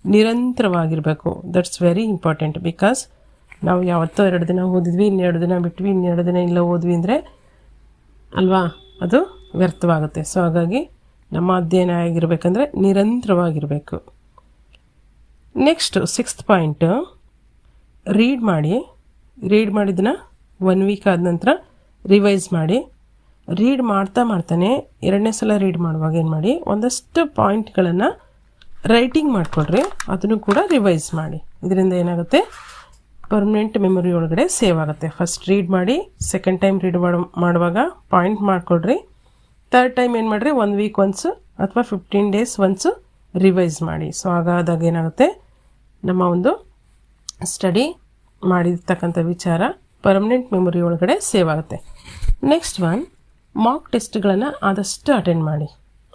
ನಿರಂತರವಾಗಿರಬೇಕು. That's very important. ಬಿಕಾಸ್ ನಾವು ಯಾವತ್ತೋ 2 ದಿನ ಓದಿದ್ವಿ, ಇನ್ನೆರಡು ದಿನ ಬಿಟ್ವಿ, ಇನ್ನೆರಡು ದಿನ ಇಲ್ಲ ಓದ್ವಿ ಅಂದರೆ ಅಲ್ವಾ, ಅದು ವ್ಯರ್ಥವಾಗುತ್ತೆ. ಸೊ ಹಾಗಾಗಿ ನಮ್ಮ ಅಧ್ಯಯನ ಆಗಿರಬೇಕಂದ್ರೆ ನಿರಂತರವಾಗಿರಬೇಕು. ನೆಕ್ಸ್ಟು ಸಿಕ್ಸ್ತ್ ಪಾಯಿಂಟು, ರೀಡ್ ಮಾಡಿ. ರೀಡ್ ಮಾಡಿದ್ದನ್ನ 1 ವೀಕ್ ಆದ ನಂತರ ರಿವೈಸ್ ಮಾಡಿ. ರೀಡ್ ಮಾಡ್ತಾನೆ 2ನೇ ಸಲ ರೀಡ್ ಮಾಡುವಾಗ ಏನು ಮಾಡಿ, ಒಂದಷ್ಟು ಪಾಯಿಂಟ್ಗಳನ್ನು ರೈಟಿಂಗ್ ಮಾಡಿಕೊಡ್ರಿ, ಅದನ್ನು ಕೂಡ ರಿವೈಸ್ ಮಾಡಿ. ಇದರಿಂದ ಏನಾಗುತ್ತೆ, ಪರ್ಮನೆಂಟ್ ಮೆಮೊರಿ ಒಳಗಡೆ ಸೇವ್ ಆಗುತ್ತೆ. ಫಸ್ಟ್ ರೀಡ್ ಮಾಡಿ, ಸೆಕೆಂಡ್ ಟೈಮ್ ರೀಡ್ ಮಾಡುವಾಗ ಪಾಯಿಂಟ್ ಮಾಡಿಕೊಡ್ರಿ. ಥರ್ಡ್ ಟೈಮ್ ಏನು ಮಾಡಿರಿ, 1 ವೀಕ್ ಒನ್ಸು ಅಥವಾ 15 ಡೇಸ್ ಒನ್ಸು ರಿವೈಸ್ ಮಾಡಿ. ಸೊ ಹಾಗಾದಾಗ ಏನಾಗುತ್ತೆ, ನಮ್ಮ ಒಂದು ಸ್ಟಡಿ ಮಾಡಿರ್ತಕ್ಕಂಥ ವಿಚಾರ ಪರ್ಮನೆಂಟ್ ಮೆಮೊರಿ ಒಳಗಡೆ ಸೇವ್ ಆಗುತ್ತೆ. ನೆಕ್ಸ್ಟ್ ಒನ್, ಮಾಕ್ ಟೆಸ್ಟ್ಗಳನ್ನು ಆದಷ್ಟು ಅಟೆಂಡ್ ಮಾಡಿ.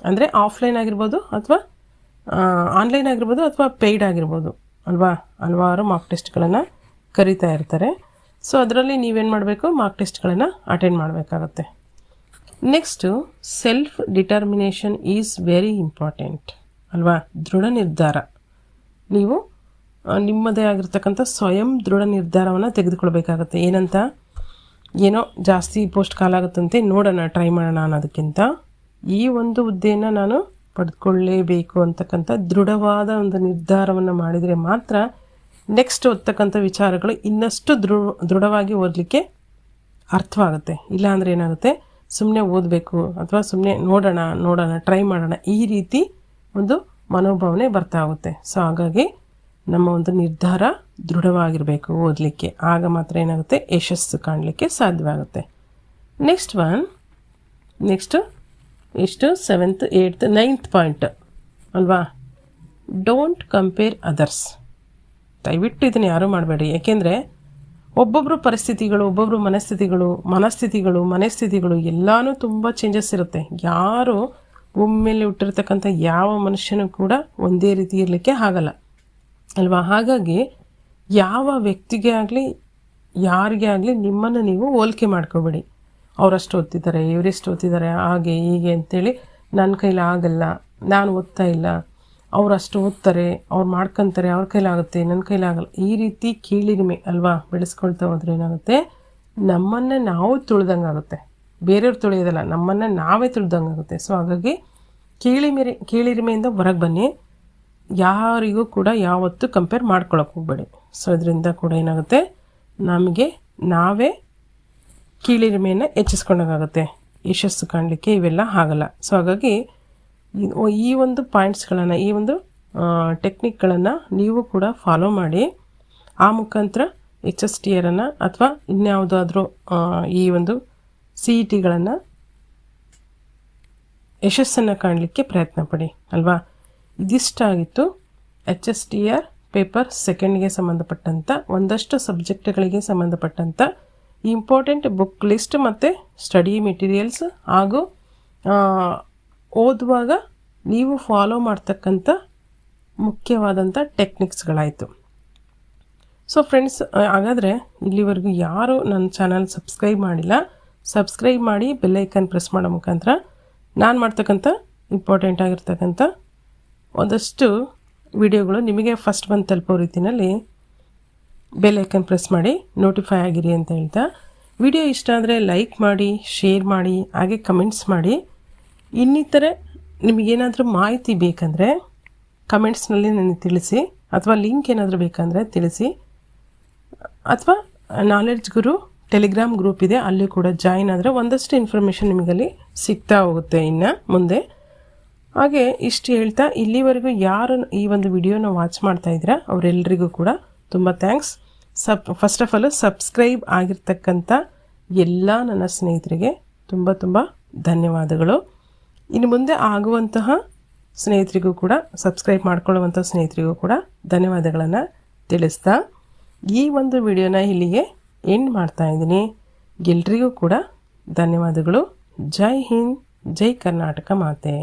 ಅಂದರೆ ಆಫ್ಲೈನ್ ಆಗಿರ್ಬೋದು ಅಥವಾ ಆನ್ಲೈನ್ ಆಗಿರ್ಬೋದು ಅಥವಾ ಪೇಯ್ಡ್ ಆಗಿರ್ಬೋದು ಅಲ್ವಾ, ಹಲವಾರು ಮಾಕ್ ಟೆಸ್ಟ್ಗಳನ್ನು ಕರೀತಾ ಇರ್ತಾರೆ. ಸೊ ಅದರಲ್ಲಿ ನೀವೇನು ಮಾಡಬೇಕು, ಮಾಕ್ ಟೆಸ್ಟ್ಗಳನ್ನು ಅಟೆಂಡ್ ಮಾಡಬೇಕಾಗತ್ತೆ. Next, self determination is very important ಅಲ್ವಾ. ದೃಢ ನಿರ್ಧಾರ, ನೀವು ನಿಮ್ಮದೇ ಆಗಿರ್ತಕ್ಕಂಥ ಸ್ವಯಂ ದೃಢ ನಿರ್ಧಾರವನ್ನು ತೆಗೆದುಕೊಳ್ಬೇಕಾಗತ್ತೆ. ಏನಂತ, ಏನೋ ಜಾಸ್ತಿ ಪೋಸ್ಟ್ ಕಾಲಾಗುತ್ತಂತೆ, ನೋಡೋಣ, ಟ್ರೈ ಮಾಡೋಣ ಅನ್ನೋದಕ್ಕಿಂತ ಈ ಒಂದು ಹುದ್ದೆಯನ್ನು ನಾನು ಪಡೆದುಕೊಳ್ಳಲೇಬೇಕು ಅಂತಕ್ಕಂಥ ದೃಢವಾದ ಒಂದು ನಿರ್ಧಾರವನ್ನು ಮಾಡಿದರೆ ಮಾತ್ರ ನೆಕ್ಸ್ಟ್ ಓದ್ತಕ್ಕಂಥ ವಿಚಾರಗಳು ಇನ್ನಷ್ಟು ದೃಢವಾಗಿ ಓದಲಿಕ್ಕೆ ಅರ್ಥವಾಗುತ್ತೆ. ಇಲ್ಲಾಂದರೆ ಏನಾಗುತ್ತೆ, ಸುಮ್ಮನೆ ಓದಬೇಕು ಅಥವಾ ಸುಮ್ಮನೆ ನೋಡೋಣ ಟ್ರೈ ಮಾಡೋಣ, ಈ ರೀತಿ ಒಂದು ಮನೋಭಾವನೆ ಬರ್ತಾ ಹೋಗುತ್ತೆ. ಸೊ ಹಾಗಾಗಿ ನಮ್ಮ ಒಂದು ನಿರ್ಧಾರ ದೃಢವಾಗಿರಬೇಕು ಓದಲಿಕ್ಕೆ. ಆಗ ಮಾತ್ರ ಏನಾಗುತ್ತೆ, ಯಶಸ್ಸು ಕಾಣಲಿಕ್ಕೆ ಸಾಧ್ಯವಾಗುತ್ತೆ. ನೆಕ್ಸ್ಟ್ ಒನ್, ಎಷ್ಟು 7th 8th 9th ಪಾಯಿಂಟ್ ಅಲ್ವಾ, ಡೋಂಟ್ ಕಂಪೇರ್ ಅದರ್ಸ್. ದಯವಿಟ್ಟು ಇದನ್ನು ಯಾರೂ ಮಾಡಬೇಡಿ. ಏಕೆಂದರೆ ಒಬ್ಬೊಬ್ಬರು ಪರಿಸ್ಥಿತಿಗಳು, ಒಬ್ಬೊಬ್ಬರು ಮನಸ್ಥಿತಿಗಳು ಎಲ್ಲನೂ ತುಂಬ ಚೇಂಜಸ್ ಇರುತ್ತೆ. ಯಾರು ಒಮ್ಮೆಲೆ ಹುಟ್ಟಿರ್ತಕ್ಕಂಥ ಯಾವ ಮನುಷ್ಯನೂ ಕೂಡ ಒಂದೇ ರೀತಿ ಇರಲಿಕ್ಕೆ ಆಗಲ್ಲ ಅಲ್ವಾ. ಹಾಗಾಗಿ ಯಾವ ವ್ಯಕ್ತಿಗೆ ಆಗಲಿ ಯಾರಿಗೆ ಆಗಲಿ ನಿಮ್ಮನ್ನು ನೀವು ಹೋಲಿಕೆ ಮಾಡ್ಕೋಬೇಡಿ. ಅವರಷ್ಟು ಓದ್ತಿದ್ದಾರೆ, ಇವರೆಷ್ಟು ಓದ್ತಿದ್ದಾರೆ, ಹಾಗೆ ಹೀಗೆ ಅಂತೇಳಿ ನನ್ನ ಕೈಲಿ ಆಗಲ್ಲ, ನಾನು ಓದ್ತಾ ಇಲ್ಲ, ಅವರಷ್ಟು ಓದ್ತಾರೆ, ಅವ್ರು ಮಾಡ್ಕೊತಾರೆ, ಅವ್ರ ಕೈಲಾಗುತ್ತೆ, ನನ್ನ ಕೈಲಾಗಲ್ಲ, ಈ ರೀತಿ ಕೀಳಿರಿಮೆ ಅಲ್ವಾ ಬೆಳೆಸ್ಕೊಳ್ತಾ ಹೋದ್ರೆ ಏನಾಗುತ್ತೆ, ನಮ್ಮನ್ನು ನಾವು ತುಳಿದಂಗೆ ಆಗುತ್ತೆ. ಬೇರೆಯವ್ರು ತುಳಿಯೋದಲ್ಲ, ನಮ್ಮನ್ನು ನಾವೇ ತುಳಿದಂಗೆ ಆಗುತ್ತೆ. ಸೊ ಹಾಗಾಗಿ ಕೀಳಿರಿಮೆಯಿಂದ ಹೊರಗೆ ಬನ್ನಿ. ಯಾರಿಗೂ ಕೂಡ ಯಾವತ್ತೂ ಕಂಪೇರ್ ಮಾಡ್ಕೊಳಕ್ಕೆ ಹೋಗಬೇಡಿ. ಸೊ ಇದರಿಂದ ಕೂಡ ಏನಾಗುತ್ತೆ, ನಮಗೆ ನಾವೇ ಕೀಳಿರಿಮೆಯನ್ನು ಹೆಚ್ಚಿಸ್ಕೊಂಡಾಗುತ್ತೆ. ಯಶಸ್ಸು ಕಾಣಲಿಕ್ಕೆ ಇವೆಲ್ಲ ಆಗಲ್ಲ. ಸೊ ಹಾಗಾಗಿ ಈ ಒಂದು ಪಾಯಿಂಟ್ಸ್ಗಳನ್ನು, ಈ ಒಂದು ಟೆಕ್ನಿಕ್ಗಳನ್ನು ನೀವು ಕೂಡ ಫಾಲೋ ಮಾಡಿ. ಆ ಮುಖಾಂತರ HSTRನ್ನು ಅಥವಾ ಇನ್ಯಾವುದಾದ್ರೂ ಈ ಒಂದು CETಗಳನ್ನು ಯಶಸ್ಸನ್ನು ಕಾಣಲಿಕ್ಕೆ ಪ್ರಯತ್ನ ಪಡಿ ಅಲ್ವಾ. ಇದಿಷ್ಟಾಗಿತ್ತು HSTR ಪೇಪರ್ ಸೆಕೆಂಡ್ಗೆ ಸಂಬಂಧಪಟ್ಟಂಥ ಒಂದಷ್ಟು ಸಬ್ಜೆಕ್ಟ್ಗಳಿಗೆ ಸಂಬಂಧಪಟ್ಟಂಥ ಇಂಪಾರ್ಟೆಂಟ್ ಬುಕ್ ಲಿಸ್ಟ್ ಮತ್ತು ಸ್ಟಡಿ ಮೆಟೀರಿಯಲ್ಸ್ ಹಾಗೂ ಓದುವಾಗ ನೀವು ಫಾಲೋ ಮಾಡ್ತಕ್ಕಂಥ ಮುಖ್ಯವಾದಂಥ ಟೆಕ್ನಿಕ್ಸ್ಗಳಾಯಿತು. ಸೊ ಫ್ರೆಂಡ್ಸ್, ಹಾಗಾದರೆ ಇಲ್ಲಿವರೆಗೂ ಯಾರು ನನ್ನ ಚಾನಲ್ ಸಬ್ಸ್ಕ್ರೈಬ್ ಮಾಡಿಲ್ಲ, ಸಬ್ಸ್ಕ್ರೈಬ್ ಮಾಡಿ ಬೆಲ್ಲೈಕನ್ ಪ್ರೆಸ್ ಮಾಡೋ ಮುಖಾಂತರ ನಾನು ಮಾಡ್ತಕ್ಕಂಥ ಇಂಪಾರ್ಟೆಂಟ್ ಆಗಿರ್ತಕ್ಕಂಥ ಒಂದಷ್ಟು ವಿಡಿಯೋಗಳು ನಿಮಗೆ ಫಸ್ಟ್ ಬಂದು ತಲುಪೋ ರೀತಿಯಲ್ಲಿ ಬೆಲ್ಲೈಕನ್ ಪ್ರೆಸ್ ಮಾಡಿ ನೋಟಿಫೈ ಆಗಿರಿ ಅಂತ ಹೇಳ್ತಾ, ವಿಡಿಯೋ ಇಷ್ಟ ಆದರೆ ಲೈಕ್ ಮಾಡಿ, ಶೇರ್ ಮಾಡಿ, ಹಾಗೆ ಕಮೆಂಟ್ಸ್ ಮಾಡಿ. ಇನ್ನಿತರೆ ನಿಮಗೇನಾದರೂ ಮಾಹಿತಿ ಬೇಕಂದರೆ ಕಮೆಂಟ್ಸ್ನಲ್ಲಿ ನನಗೆ ತಿಳಿಸಿ, ಅಥವಾ ಲಿಂಕ್ ಏನಾದರೂ ಬೇಕಂದರೆ ತಿಳಿಸಿ, ಅಥವಾ ನಾಲೆಡ್ಜ್ ಗುರು ಟೆಲಿಗ್ರಾಮ್ ಗ್ರೂಪ್ ಇದೆ, ಅಲ್ಲಿ ಕೂಡ ಜಾಯಿನ್ ಆದರೆ ಒಂದಷ್ಟು ಇನ್ಫಾರ್ಮೇಷನ್ ನಿಮಗಲ್ಲಿ ಸಿಗ್ತಾ ಹೋಗುತ್ತೆ ಇನ್ನು ಮುಂದೆ. ಹಾಗೆ ಇಷ್ಟು ಹೇಳ್ತಾ, ಇಲ್ಲಿವರೆಗೂ ಯಾರು ಈ ಒಂದು ವಿಡಿಯೋನ ವಾಚ್ ಮಾಡ್ತಾ ಇದ್ದೀರಾ ಅವರೆಲ್ಲರಿಗೂ ಕೂಡ ತುಂಬ thanks. First of all subscribe ಆಗಿರ್ತಕ್ಕಂಥ ಎಲ್ಲ ನನ್ನ ಸ್ನೇಹಿತರಿಗೆ ತುಂಬ ತುಂಬ ಧನ್ಯವಾದಗಳು. ಇನ್ನು ಮುಂದೆ ಆಗುವಂತಹ ಸ್ನೇಹಿತರಿಗೂ ಕೂಡ, ಸಬ್ಸ್ಕ್ರೈಬ್ ಮಾಡ್ಕೊಳ್ಳುವಂಥ ಸ್ನೇಹಿತರಿಗೂ ಕೂಡ ಧನ್ಯವಾದಗಳನ್ನು ತಿಳಿಸ್ತಾ ಈ ಒಂದು ವಿಡಿಯೋನ ಇಲ್ಲಿಗೆ ಎಂಡ್ ಮಾಡ್ತಾ ಇದ್ದೀನಿ. ಎಲ್ರಿಗೂ ಕೂಡ ಧನ್ಯವಾದಗಳು. ಜೈ ಹಿಂದ್, ಜೈ ಕರ್ನಾಟಕ ಮಾತೆ.